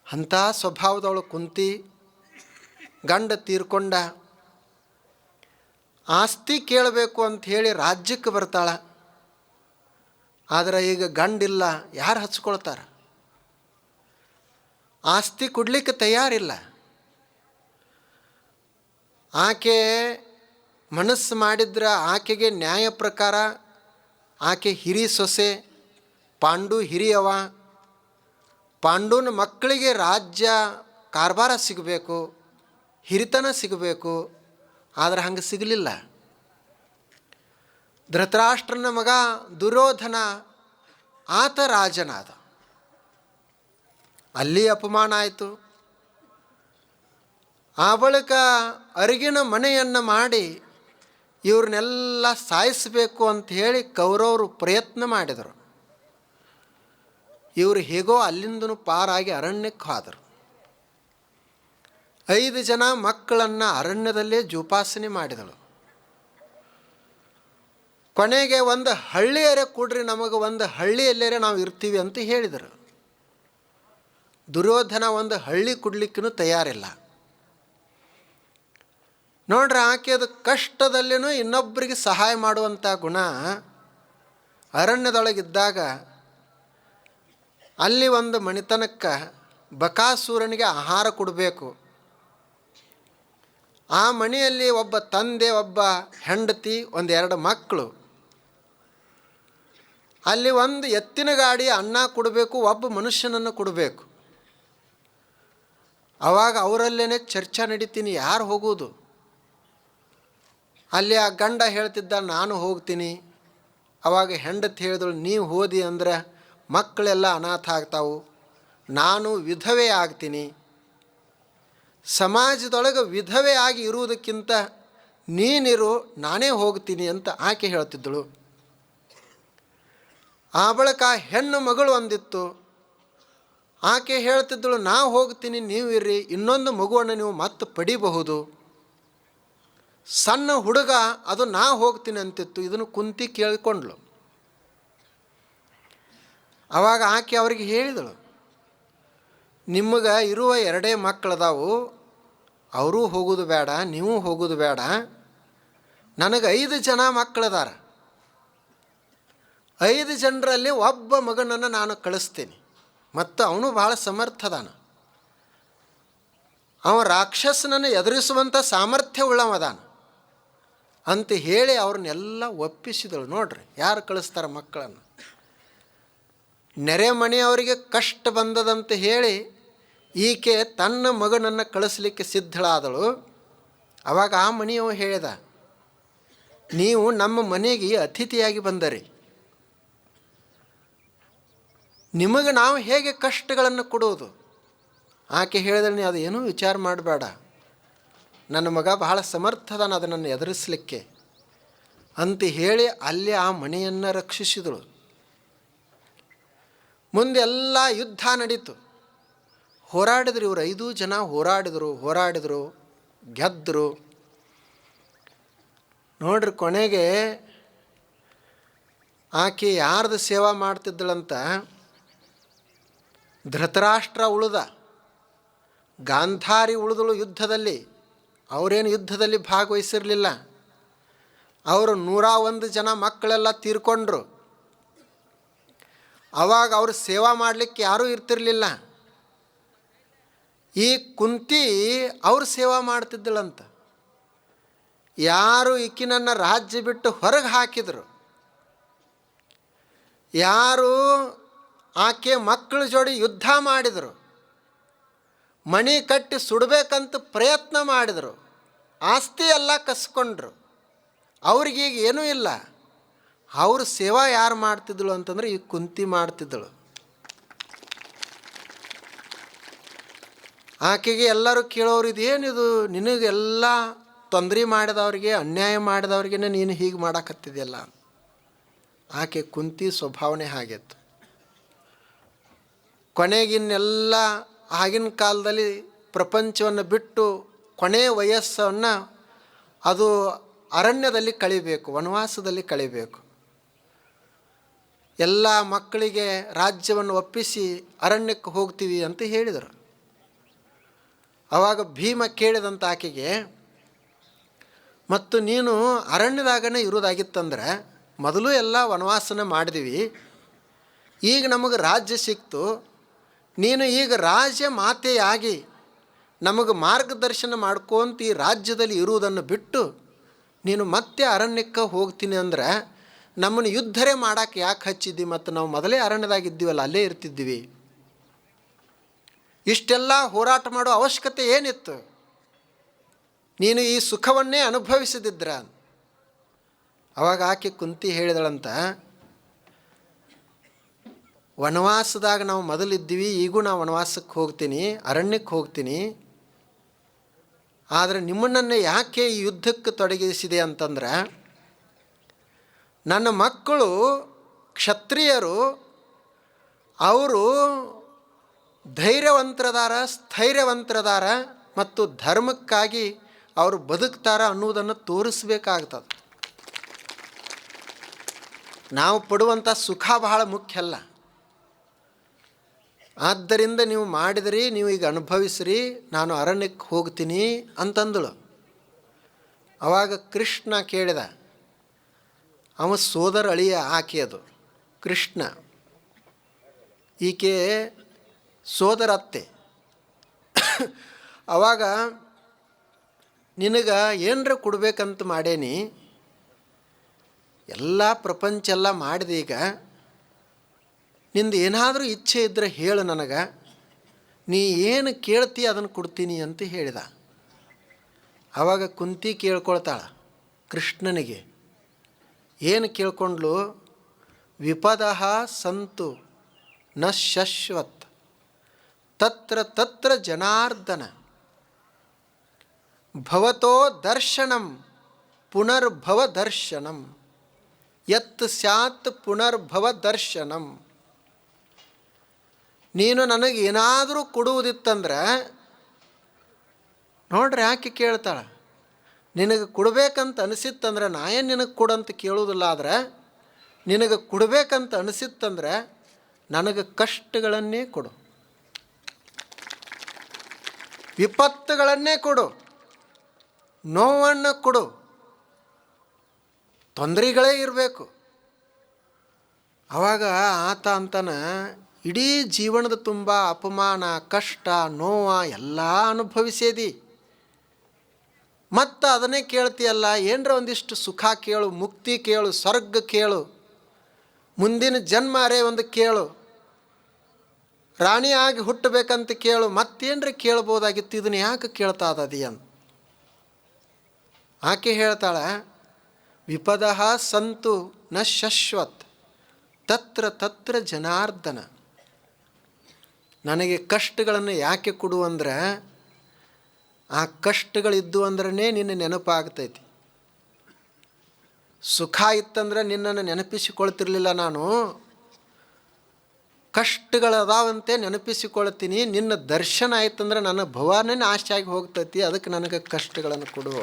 ಅಂಥ ಸ್ವಭಾವದವಳು ಕುಂತಿ. ಗಂಡ ತೀರ್ಕೊಂಡ. ಆಸ್ತಿ ಕೇಳಬೇಕು ಅಂಥೇಳಿ ರಾಜ್ಯಕ್ಕೆ ಬರ್ತಾಳೆ. ಆದರೆ ಈಗ ಗಂಡಿಲ್ಲ, ಯಾರು ಹಚ್ಕೊಳ್ತಾರೆ? ಆಸ್ತಿ ಕೊಡಲಿಕ್ಕೆ ತಯಾರಿಲ್ಲ. ಆಕೆ ಮನಸ್ಸು ಮಾಡಿದ್ರೆ ಆಕೆಗೆ ನ್ಯಾಯ ಪ್ರಕಾರ ಆಕೆ ಹಿರಿ ಸೊಸೆ, ಪಾಂಡು ಹಿರಿಯವ. ಪಾಂಡುನ ಮಕ್ಕಳಿಗೆ ರಾಜ್ಯ ಕಾರ್ಭಾರ ಸಿಗಬೇಕು, ಹಿರಿತನ ಸಿಗಬೇಕು. ಆದರೆ ಹಂಗೆ ಸಿಗಲಿಲ್ಲ. ಧೃತರಾಷ್ಟ್ರನ ಮಗ ದುರ್ಯೋಧನ, ಆತ ರಾಜನಾದ. ಅಲ್ಲಿ ಅಪಮಾನ ಆಯಿತು. ಆ ಬಳಿಕ ಅರಿಗಿನ ಮನೆಯನ್ನು ಮಾಡಿ ಇವ್ರನ್ನೆಲ್ಲ ಸಾಯಿಸಬೇಕು ಅಂಥೇಳಿ ಕೌರವರು ಪ್ರಯತ್ನ ಮಾಡಿದರು. ಇವರು ಹೇಗೋ ಅಲ್ಲಿಂದನೂ ಪಾರಾಗಿ ಅರಣ್ಯಕ್ಕೆ ಹೋದರು. 5 ಜನ ಮಕ್ಕಳನ್ನು ಅರಣ್ಯದಲ್ಲೇ ಜೋಪಾಸನೆ ಮಾಡಿದಳು. ಕೊನೆಗೆ ಒಂದು ಹಳ್ಳಿಯರೇ ಕೊಡ್ರಿ, ನಮಗೆ ಒಂದು ಹಳ್ಳಿಯಲ್ಲೇ ನಾವು ಇರ್ತೀವಿ ಅಂತ ಹೇಳಿದರು. ದುರ್ಯೋಧನ ಒಂದು ಹಳ್ಳಿ ಕೊಡ್ಲಿಕ್ಕೂ ತಯಾರಿಲ್ಲ. ನೋಡ್ರಿ, ಆಕೆದು ಕಷ್ಟದಲ್ಲಿನೂ ಇನ್ನೊಬ್ಬರಿಗೆ ಸಹಾಯ ಮಾಡುವಂಥ ಗುಣ. ಅರಣ್ಯದೊಳಗಿದ್ದಾಗ ಅಲ್ಲಿ ಒಂದು ಮಣಿತನಕ್ಕೆ ಬಕಾಸೂರನಿಗೆ ಆಹಾರ ಕೊಡಬೇಕು. ಆ ಮನೆಯಲ್ಲಿ ಒಬ್ಬ ತಂದೆ, ಒಬ್ಬ ಹೆಂಡತಿ, 1-2 ಮಕ್ಕಳು. ಅಲ್ಲಿ ಒಂದು ಎತ್ತಿನ ಗಾಡಿ ಅನ್ನ ಕೊಡಬೇಕು, ಒಬ್ಬ ಮನುಷ್ಯನನ್ನು ಕೊಡಬೇಕು. ಆವಾಗ ಅವರಲ್ಲೇ ಚರ್ಚೆ ನಡೀತೀನಿ, ಯಾರು ಹೋಗೋದು? ಅಲ್ಲಿ ಆ ಗಂಡ ಹೇಳ್ತಿದ್ದ, ನಾನು ಹೋಗ್ತೀನಿ. ಆವಾಗ ಹೆಂಡತಿ ಹೇಳಿದಳು, ನೀವು ಹೋದಿ ಅಂದ್ರೆ ಮಕ್ಕಳೆಲ್ಲ ಅನಾಥ ಆಗ್ತಾವು, ನಾನು ವಿಧವೆ ಆಗ್ತೀನಿ. ಸಮಾಜದೊಳಗೆ ವಿಧವೆ ಆಗಿ ಇರುವುದಕ್ಕಿಂತ ನೀನಿರು, ನಾನೇ ಹೋಗ್ತೀನಿ ಅಂತ ಆಕೆ ಹೇಳ್ತಿದ್ದಳು. ಆ ಬಳಿಕ ಹೆಣ್ಣು ಮಗಳು ಒಂದಿತ್ತು. ಆಕೆ ಹೇಳ್ತಿದ್ದಳು, ನಾ ಹೋಗ್ತೀನಿ, ನೀವು ಇರ್ರಿ, ಇನ್ನೊಂದು ಮಗುವನ್ನು ನೀವು ಮತ್ತೆ ಪಡಿಬಹುದು. ಸಣ್ಣ ಹುಡುಗ ಅದು ನಾ ಹೋಗ್ತೀನಿ ಅಂತಿತ್ತು. ಇದನ್ನು ಕುಂತಿ ಕೇಳಿಕೊಂಡ್ಳು. ಆವಾಗ ಆಕೆ ಅವ್ರಿಗೆ ಹೇಳಿದಳು, ನಿಮಗೆ ಇರುವ 2 ಮಕ್ಕಳದಾವು, ಅವರೂ ಹೋಗೋದು ಬೇಡ, ನೀವು ಹೋಗೋದು ಬೇಡ. ನನಗೆ 5 ಜನ ಮಕ್ಕಳದಾರ. 5 ಜನರಲ್ಲಿ ಒಬ್ಬ ಮಗನನ್ನು ನಾನು ಕಳಿಸ್ತೀನಿ. ಮತ್ತು ಅವನು ಭಾಳ ಸಮರ್ಥದಾನ. ಅವ ರಾಕ್ಷಸನನ್ನು ಎದುರಿಸುವಂಥ ಸಾಮರ್ಥ್ಯ ಉಳ್ಳವದಾನ ಅಂತ ಹೇಳಿ ಅವ್ರನ್ನೆಲ್ಲ ಒಪ್ಪಿಸಿದಳು. ನೋಡ್ರಿ ಯಾರು ಕಳಿಸ್ತಾರೆ ಮಕ್ಕಳನ್ನು. ನೆರೆ ಮನೆಯವರಿಗೆ ಕಷ್ಟ ಬಂದದಂತ ಹೇಳಿ ಈಕೆ ತನ್ನ ಮಗನನ್ನು ಕಳಿಸ್ಲಿಕ್ಕೆ ಸಿದ್ಧಳಾದಳು. ಆವಾಗ ಆ ಮನೆಯವ ಹೇಳಿದ, ನೀವು ನಮ್ಮ ಮನೆಗೆ ಅತಿಥಿಯಾಗಿ ಬಂದರಿ, ನಿಮಗೆ ನಾವು ಹೇಗೆ ಕಷ್ಟಗಳನ್ನು ಕೊಡುವುದು? ಆಕೆ ಹೇಳಿದ್ರೆ, ಅದು ಏನೂ ವಿಚಾರ ಮಾಡಬೇಡ, ನನ್ನ ಮಗ ಬಹಳ ಸಮರ್ಥದಾನ ಅದನ್ನು ಎದುರಿಸಲಿಕ್ಕೆ ಅಂತ ಹೇಳಿ ಅಲ್ಲಿ ಆ ಮನೆಯನ್ನು ರಕ್ಷಿಸಿದಳು. ಮುಂದೆಲ್ಲ ಯುದ್ಧ ನಡೀತು. ಹೋರಾಡಿದ್ರು ಇವರು 5 ಜನ ಹೋರಾಡಿದರು, ಗೆದ್ದರು. ನೋಡ್ರಿ, ಕೊನೆಗೆ ಆಕೆ ಯಾರ್ದು ಸೇವಾ ಮಾಡ್ತಿದ್ದಳಂತ, ಧೃತರಾಷ್ಟ್ರ ಉಳಿದ, ಗಾಂಧಾರಿ ಉಳಿದಳು ಯುದ್ಧದಲ್ಲಿ. ಅವರೇನು ಯುದ್ಧದಲ್ಲಿ ಭಾಗವಹಿಸಿರಲಿಲ್ಲ. ಅವರು 101 ಜನ ಮಕ್ಕಳೆಲ್ಲ ತೀರ್ಕೊಂಡ್ರು. ಆವಾಗ ಅವರು ಸೇವಾ ಮಾಡಲಿಕ್ಕೆ ಯಾರೂ ಇರ್ತಿರಲಿಲ್ಲ. ಈ ಕುಂತಿ ಅವ್ರು ಸೇವಾ ಮಾಡ್ತಿದ್ದಳಂತ. ಯಾರು ಈಕಿನನ್ನು ರಾಜ್ಯ ಬಿಟ್ಟು ಹೊರಗೆ ಹಾಕಿದರು, ಯಾರು ಆಕೆ ಮಕ್ಕಳ ಜೋಡಿ ಯುದ್ಧ ಮಾಡಿದರು, ಮಣಿ ಕಟ್ಟಿ ಸುಡಬೇಕಂತ ಪ್ರಯತ್ನ ಮಾಡಿದರು, ಆಸ್ತಿ ಎಲ್ಲ ಕಸ್ಕೊಂಡ್ರು, ಅವ್ರಿಗೀಗ ಏನೂ ಇಲ್ಲ. ಅವ್ರ ಸೇವಾ ಯಾರು ಮಾಡ್ತಿದ್ದಳು ಅಂತಂದ್ರೆ ಈ ಕುಂತಿ ಮಾಡ್ತಿದ್ದಳು. ಆಕೆಗೆ ಎಲ್ಲರೂ ಕೇಳೋರು, ಇದೇನಿದು, ನಿನಗೆಲ್ಲ ತೊಂದರೆ ಮಾಡಿದವ್ರಿಗೆ, ಅನ್ಯಾಯ ಮಾಡಿದವ್ರಿಗೆ ನೀನು ಹೀಗೆ ಮಾಡಕತ್ತಿದೆಯಲ್ಲ. ಆಕೆ ಕುಂತಿ ಸ್ವಭಾವನೆ ಹಾಗೆತ್ತು. ಕೊನೆಗಿನ್ನೆಲ್ಲ ಆಗಿನ ಕಾಲದಲ್ಲಿ ಪ್ರಪಂಚವನ್ನು ಬಿಟ್ಟು ಕೊನೆಯ ವಯಸ್ಸನ್ನು ಅದು ಅರಣ್ಯದಲ್ಲಿ ಕಳಿಬೇಕು, ವನವಾಸದಲ್ಲಿ ಕಳಿಬೇಕು. ಎಲ್ಲ ಮಕ್ಕಳಿಗೆ ರಾಜ್ಯವನ್ನು ಒಪ್ಪಿಸಿ ಅರಣ್ಯಕ್ಕೆ ಹೋಗ್ತೀವಿ ಅಂತ ಹೇಳಿದರು. ಆವಾಗ ಭೀಮ ಕೇಳಿದಂಥ ಆಕೆಗೆ, ಮತ್ತು ನೀನು ಅರಣ್ಯದಾಗನೇ ಇರೋದಾಗಿತ್ತಂದ್ರೆ ಮೊದಲು ಎಲ್ಲ ವನವಾಸನ ಮಾಡಿದೀವಿ, ಈಗ ನಮಗೆ ರಾಜ್ಯ ಸಿಕ್ತು, ನೀನು ಈಗ ರಾಜ್ಯ ಮಾತೆಯಾಗಿ ನಮಗೆ ಮಾರ್ಗದರ್ಶನ ಮಾಡ್ಕೊಂತ ಈ ರಾಜ್ಯದಲ್ಲಿ ಇರುವುದನ್ನು ಬಿಟ್ಟು ನೀನು ಮತ್ತೆ ಅರಣ್ಯಕ್ಕೆ ಹೋಗ್ತೀನಿ ಅಂದ್ರೆ ನಮ್ಮನ್ನು ಯುದ್ಧರೇ ಮಾಡೋಕ್ಕೆ ಯಾಕೆ ಹಚ್ಚಿದ್ದಿ? ಮತ್ತು ನಾವು ಮೊದಲೇ ಅರಣ್ಯದಾಗಿದ್ದೀವಲ್ಲ, ಅಲ್ಲೇ ಇರ್ತಿದ್ದೀವಿ. ಇಷ್ಟೆಲ್ಲ ಹೋರಾಟ ಮಾಡೋ ಅವಶ್ಯಕತೆ ಏನಿತ್ತು? ನೀನು ಈ ಸುಖವನ್ನೇ ಅನುಭವಿಸದಿದ್ರ. ಅವಾಗ ಆಕೆ ಕುಂತಿ ಹೇಳಿದಳಂತ, ವನವಾಸದಾಗ ನಾವು ಮೊದಲಿದ್ದೀವಿ, ಈಗೂ ನಾವು ವನವಾಸಕ್ಕೆ ಹೋಗ್ತೀನಿ, ಅರಣ್ಯಕ್ಕೆ ಹೋಗ್ತೀನಿ. ಆದರೆ ನಿಮ್ಮನ್ನೇ ಯಾಕೆ ಈ ಯುದ್ಧಕ್ಕೆ ತೊಡಗಿಸಿದೆ ಅಂತಂದ್ರೆ, ನನ್ನ ಮಕ್ಕಳು ಕ್ಷತ್ರಿಯರು, ಅವರು ಧೈರ್ಯವಂತರದಾರ, ಸ್ಥೈರ್ಯವಂತರದಾರ ಮತ್ತು ಧರ್ಮಕ್ಕಾಗಿ ಅವರು ಬದುಕ್ತಾರ ಅನ್ನುವುದನ್ನು ತೋರಿಸ್ಬೇಕಾಗ್ತದೆ. ನಾವು ಪಡುವಂಥ ಸುಖ ಬಹಳ ಮುಖ್ಯ ಅಲ್ಲ. ಆದ್ದರಿಂದ ನೀವು ಮಾಡಿದ್ರಿ, ನೀವು ಈಗ ಅನುಭವಿಸ್ರಿ, ನಾನು ಅರಣ್ಯಕ್ಕೆ ಹೋಗ್ತೀನಿ ಅಂತಂದಳು. ಆವಾಗ ಕೃಷ್ಣ ಕೇಳಿದ, ಅವ ಸೋದರ ಅಳಿಯ ಆಕೆಯದು ಕೃಷ್ಣ, ಈಕೆ ಸೋದರ ಅತ್ತೆ. ಆವಾಗ ನಿನಗೆ ಏನರ ಕೊಡ್ಬೇಕಂತ ಮಾಡೇನಿ, ಎಲ್ಲ ಪ್ರಪಂಚ ಎಲ್ಲ ಮಾಡಿದೆ, ಈಗ ನಿಂದು ಏನಾದರೂ ಇಚ್ಛೆ ಇದ್ದರೆ ಹೇಳು ನನಗೆ, ನೀ ಏನು ಕೇಳ್ತಿ ಅದನ್ನು ಕೊಡ್ತೀನಿ ಅಂತ ಹೇಳಿದ. ಆವಾಗ ಕುಂತಿ ಕೇಳ್ಕೊಳ್ತಾಳೆ ಕೃಷ್ಣನಿಗೆ. ಏನು ಕೇಳ್ಕೊಂಡ್ಲು? ವಿಪದಃ ಸಂತು ನ ಶಶ್ವತ್ ತತ್ರ ತತ್ರ ಜನಾರ್ದನ ಭವತೋ ದರ್ಶನಂ ಪುನರ್ಭವ ದರ್ಶನಂ ಯತ್ ಸ್ಯಾತ್ ಪುನರ್ಭವ ದರ್ಶನಂ. ನೀನು ನನಗೆ ಏನಾದರೂ ಕೊಡುವುದಿತ್ತಂದ್ರೆ, ನೋಡ್ರಿ ಯಾಕೆ ಕೇಳ್ತಾಳೆ, ನಿನಗೆ ಕೊಡಬೇಕಂತ ಅನಿಸಿತ್ತಂದ್ರೆ ನಾ ಏನು ನಿನಗೆ ಕೊಡಂತ ಕೇಳುವುದಿಲ್ಲ. ಆದರೆ ನಿನಗೆ ಕೊಡಬೇಕಂತ ಅನಿಸಿತ್ತಂದ್ರೆ ನನಗೆ ಕಷ್ಟಗಳನ್ನೇ ಕೊಡು, ವಿಪತ್ತುಗಳನ್ನೇ ಕೊಡು, ನೋವನ್ನು ಕೊಡು, ತೊಂದರೆಗಳೇ ಇರಬೇಕು. ಆವಾಗ ಆತ ಅಂತಾನೆ, ಇಡೀ ಜೀವನದ ತುಂಬ ಅಪಮಾನ, ಕಷ್ಟ, ನೋವು ಎಲ್ಲ ಅನುಭವಿಸೇದಿ, ಮತ್ತು ಅದನ್ನೇ ಕೇಳ್ತೀಯಲ್ಲ, ಏನರ ಒಂದಿಷ್ಟು ಸುಖ ಕೇಳು, ಮುಕ್ತಿ ಕೇಳು, ಸ್ವರ್ಗ ಕೇಳು, ಮುಂದಿನ ಜನ್ಮ ಅರೇ ಒಂದು ಕೇಳು, ರಾಣಿಯಾಗಿ ಹುಟ್ಟಬೇಕಂತ ಕೇಳು, ಮತ್ತೇನ್ರಿ ಕೇಳ್ಬೋದಾಗಿತ್ತು, ಇದನ್ನು ಯಾಕೆ ಕೇಳ್ತಾ ಅದದಿ ಅಂತ. ಆಕೆ ಹೇಳ್ತಾಳೆ, ವಿಪದಃ ಸಂತು ನ ಶಶ್ವತ್ ತತ್ರ ತತ್ರ ಜನಾರ್ದನ. ನನಗೆ ಕಷ್ಟಗಳನ್ನು ಯಾಕೆ ಕೊಡು ಅಂದ್ರೆ, ಆ ಕಷ್ಟಗಳಿದ್ದು ಅಂದ್ರೇ ನಿನ್ನ ನೆನಪಾಗ್ತೈತಿ. ಸುಖ ಇತ್ತಂದ್ರೆ ನಿನ್ನನ್ನು ನೆನಪಿಸಿಕೊಳ್ತಿರ್ಲಿಲ್ಲ ನಾನು, ಕಷ್ಟಗಳದಾವಂತೆ ನೆನಪಿಸಿಕೊಳ್ತೀನಿ. ನಿನ್ನ ದರ್ಶನ ಆಯ್ತಂದ್ರೆ ನನ್ನ ಭವನೇ ನಾಶ ಆಗಿ ಹೋಗ್ತೈತಿ, ಅದಕ್ಕೆ ನನಗೆ ಕಷ್ಟಗಳನ್ನು ಕೊಡುವ.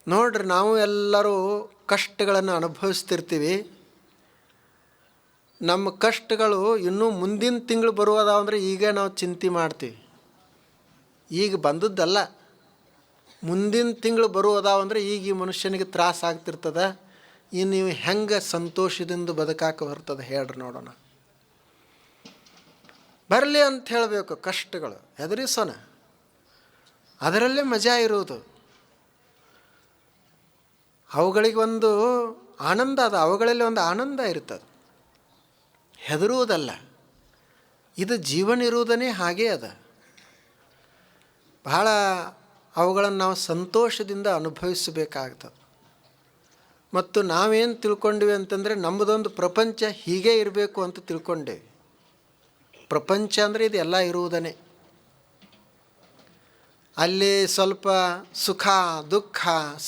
ನೋಡ್ರಿ, ನಾವು ಎಲ್ಲರೂ ಕಷ್ಟಗಳನ್ನು ಅನುಭವಿಸ್ತಿರ್ತೀವಿ. ನಮ್ಮ ಕಷ್ಟಗಳು ಇನ್ನೂ ಮುಂದಿನ ತಿಂಗಳು ಬರುವುದಾವಂದ್ರೆ ಈಗ ನಾವು ಚಿಂತೆ ಮಾಡ್ತೀವಿ. ಈಗ ಬಂದದ್ದಲ್ಲ, ಮುಂದಿನ ತಿಂಗಳು ಬರುವುದಾವಂದ್ರೆ ಈಗ ಈ ಮನುಷ್ಯನಿಗೆ ತ್ರಾಸ ಆಗ್ತಿರ್ತದೆ. ಇನ್ನು ನೀವು ಹೆಂಗೆ ಸಂತೋಷದಿಂದ ಬದುಕಾಕ ಬರ್ತದೆ ಹೇಳ್ರಿ ನೋಡೋಣ. ಬರಲಿ ಅಂತ ಹೇಳಬೇಕು, ಕಷ್ಟಗಳು ಎದುರಿಸೋಣ, ಅದರಲ್ಲೇ ಮಜಾ ಇರುವುದು. ಅವುಗಳಿಗೆ ಒಂದು ಆನಂದ ಅದ, ಅವುಗಳಲ್ಲಿ ಒಂದು ಆನಂದ ಇರ್ತದೆ, ಹೆದರುವುದಲ್ಲ. ಇದು ಜೀವನ ಇರುವುದನ್ನೇ ಹಾಗೇ ಅದ. ಬಹಳ ಅವುಗಳನ್ನು ನಾವು ಸಂತೋಷದಿಂದ ಅನುಭವಿಸಬೇಕಾಗ್ತದೆ. ಮತ್ತು ನಾವೇನು ತಿಳ್ಕೊಂಡ್ವಿ ಅಂತಂದರೆ, ನಮ್ಮದೊಂದು ಪ್ರಪಂಚ ಹೀಗೆ ಇರಬೇಕು ಅಂತ ತಿಳ್ಕೊಂಡೇವಿ. ಪ್ರಪಂಚ ಅಂದರೆ ಇದು ಎಲ್ಲ ಇರುವುದನ್ನೇ. ಅಲ್ಲಿ ಸ್ವಲ್ಪ ಸುಖ, ದುಃಖ,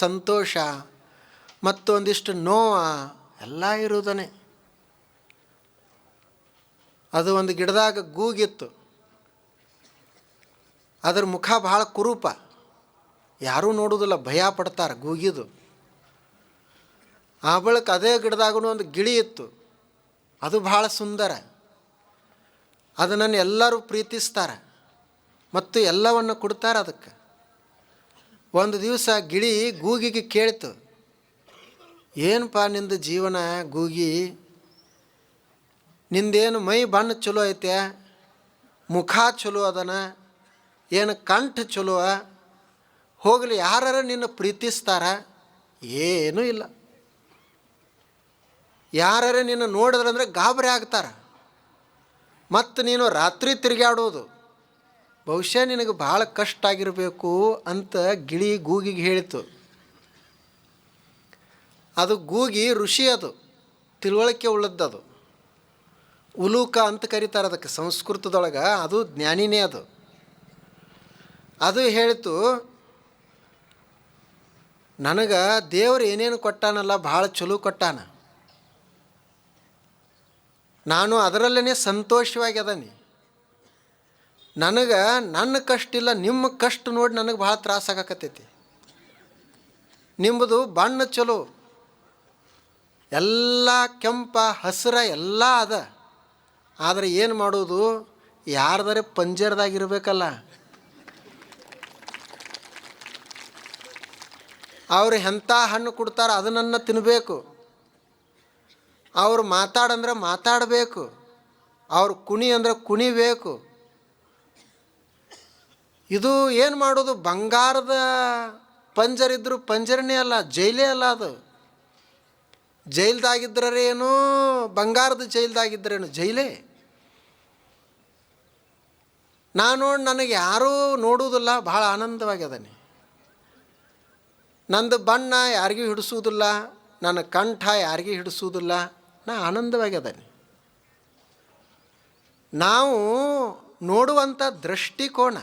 ಸಂತೋಷ ಮತ್ತು ಒಂದಿಷ್ಟು ನೋವು ಎಲ್ಲ ಇರುವುದನ್ನೇ. ಅದು ಒಂದು ಗಿಡದಾಗ ಗೂಗಿತ್ತು, ಅದರ ಮುಖ ಭಾಳ ಕುರೂಪ, ಯಾರೂ ನೋಡೋದಿಲ್ಲ, ಭಯ ಪಡ್ತಾರೆ ಗೂಗಿದು. ಆ ಬಳಿಕ ಅದೇ ಗಿಡದಾಗೂ ಒಂದು ಗಿಳಿ ಇತ್ತು, ಅದು ಭಾಳ ಸುಂದರ, ಅದನ್ನು ಎಲ್ಲರೂ ಪ್ರೀತಿಸ್ತಾರೆ ಮತ್ತು ಎಲ್ಲವನ್ನು ಕೊಡ್ತಾರೆ ಅದಕ್ಕೆ. ಒಂದು ದಿವಸ ಗಿಳಿ ಗೂಗಿಗೆ ಕೇಳ್ತು, ಏನಪ್ಪ ನಿಂದು ಜೀವನ ಗೂಗಿ, ನಿಂದೇನು ಮೈ ಬಣ್ಣ ಚಲೋ ಐತೆ, ಮುಖ ಚಲೋ ಅದನ, ಏನು ಕಂಠ ಚಲೋ, ಹೋಗಲಿ ಯಾರು ನಿನ್ನ ಪ್ರೀತಿಸ್ತಾರ? ಏನೂ ಇಲ್ಲ. ಯಾರು ನಿನ್ನ ನೋಡಿದ್ರಂದ್ರೆ ಗಾಬರಿ ಆಗ್ತಾರೆ. ಮತ್ತು ನೀನು ರಾತ್ರಿ ತಿರುಗಾಡೋದು, ಬಹುಶಃ ನಿನಗೆ ಭಾಳ ಕಷ್ಟ ಆಗಿರಬೇಕು ಅಂತ ಗಿಳಿ ಗೂಗಿಗೆ ಹೇಳಿತು. ಅದು ಗೂಗಿ ಋಷಿ, ಅದು ತಿಳುವಳಿಕೆ ಉಳ್ಳದ್ದದು, ಉಲೂಕ ಅಂತ ಕರೀತಾರೆ ಅದಕ್ಕೆ ಸಂಸ್ಕೃತದೊಳಗೆ, ಅದು ಜ್ಞಾನಿನೇ ಅದು. ಅದು ಹೇಳಿತು, ನನಗೆ ದೇವ್ರು ಏನೇನು ಕೊಟ್ಟಾನಲ್ಲ ಭಾಳ ಚಲೋ ಕೊಟ್ಟಾನ, ನಾನು ಅದರಲ್ಲೇ ಸಂತೋಷವಾಗಿ ಅದನಿ. ನನಗೆ ನನ್ನ ಕಷ್ಟ ಇಲ್ಲ, ನಿಮ್ಮ ಕಷ್ಟ ನೋಡಿ ನನಗೆ ಭಾಳ ತ್ರಾಸಾಗಕತ್ತೈತಿ. ನಿಮ್ಮದು ಬಣ್ಣ ಚಲೋ, ಎಲ್ಲ ಕೆಂಪ ಹಸಿರ ಎಲ್ಲ ಅದ, ಆದರೆ ಏನು ಮಾಡೋದು, ಯಾರ್ದಾರೆ ಪಂಜರದಾಗಿರ್ಬೇಕಲ್ಲ. ಅವ್ರು ಎಂಥ ಹಣ್ಣು ಕೊಡ್ತಾರೆ ಅದನ್ನು ತಿನ್ನಬೇಕು, ಅವ್ರು ಮಾತಾಡಂದ್ರೆ ಮಾತಾಡಬೇಕು, ಅವ್ರು ಕುಣಿ ಅಂದ್ರೆ ಕುಣಿಬೇಕು. ಇದು ಏನು ಮಾಡೋದು, ಬಂಗಾರದ ಪಂಜರಿದ್ದರೂ ಪಂಜರನೇ ಅಲ್ಲ, ಜೈಲೇ ಅಲ್ಲ ಅದು. ಜೈಲ್ದಾಗಿದ್ದರೇನು, ಬಂಗಾರದ ಜೈಲ್ದಾಗಿದ್ದರೇನು, ಜೈಲೇ. ನನಗೆ ಯಾರೂ ನೋಡುವುದಿಲ್ಲ, ಭಾಳ ಆನಂದವಾಗ್ಯದನಿ. ನಂದು ಬಣ್ಣ ಯಾರಿಗೂ ಹಿಡಿಸುವುದಿಲ್ಲ, ನನ್ನ ಕಂಠ ಯಾರಿಗೂ ಹಿಡಿಸುವುದಿಲ್ಲ, ನಾ ಆನಂದವಾಗ್ಯದನಿ. ನಾವು ನೋಡುವಂಥ ದೃಷ್ಟಿಕೋನ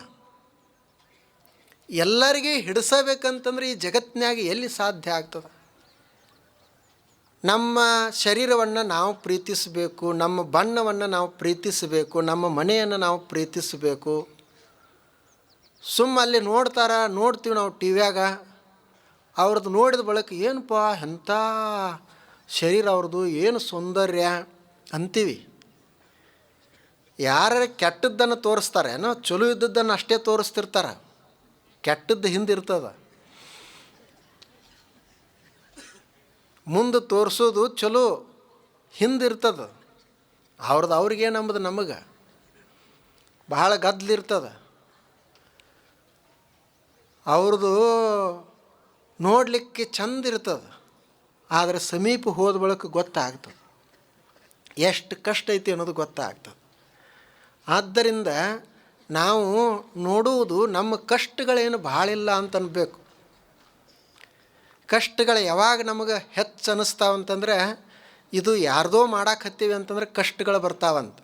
ಎಲ್ಲರಿಗೆ ಹಿಡಿಸಬೇಕಂತಂದ್ರೆ ಈ ಜಗತ್ತಿನಾಗ ಎಲ್ಲಿ ಸಾಧ್ಯ ಆಗ್ತದೆ? ನಮ್ಮ ಶರೀರವನ್ನು ನಾವು ಪ್ರೀತಿಸಬೇಕು, ನಮ್ಮ ಬಣ್ಣವನ್ನು ನಾವು ಪ್ರೀತಿಸಬೇಕು, ನಮ್ಮ ಮನೆಯನ್ನು ನಾವು ಪ್ರೀತಿಸಬೇಕು. ಅಲ್ಲಿ ನೋಡ್ತೀವಿ ನಾವು ಟಿ ವ್ಯಾಗ, ಅವ್ರದ್ದು ನೋಡಿದ ಬಳಿಕ ಏನಪ್ಪ ಎಂಥ ಶರೀರ ಅವ್ರದ್ದು, ಏನು ಸೌಂದರ್ಯ ಅಂತೀವಿ. ಯಾರು ಕೆಟ್ಟದ್ದನ್ನು ತೋರಿಸ್ತಾರೆ ಏನೋ, ಚಲೋ ಇದ್ದದ್ದನ್ನು ಅಷ್ಟೇ ತೋರಿಸ್ತಿರ್ತಾರೆ, ಕೆಟ್ಟದ್ದು ಹಿಂದಿರ್ತದೆ. ಮುಂದೆ ತೋರಿಸೋದು ಚಲೋ ಹಿಂದಿರ್ತದೆ. ಅವ್ರಿಗೆ ನಂಬುದು ನಮಗೆ ಭಾಳ ಗದ್ದಲಿರ್ತದೆ. ಅವ್ರದ್ದು ನೋಡಲಿಕ್ಕೆ ಚಂದ ಇರ್ತದೆ, ಆದರೆ ಸಮೀಪ ಹೋದ ಬಳಿಕ ಗೊತ್ತಾಗ್ತದೆ ಎಷ್ಟು ಕಷ್ಟ ಐತಿ ಅನ್ನೋದು ಗೊತ್ತಾಗ್ತದೆ. ಆದ್ದರಿಂದ ನಾವು ನೋಡುವುದು ನಮ್ಮ ಕಷ್ಟಗಳೇನು ಭಾಳಿಲ್ಲ ಅಂತ ಅನ್ಬೇಕು. ಕಷ್ಟಗಳು ಯಾವಾಗ ನಮಗೆ ಹೆಚ್ಚು ಅನ್ನಿಸ್ತಾವಂತಂದ್ರೆ ಇದು ಯಾರ್ದೋ ಮಾಡಾಕತ್ತೀವಿ ಅಂತಂದ್ರೆ ಕಷ್ಟಗಳು ಬರ್ತಾವಂತ.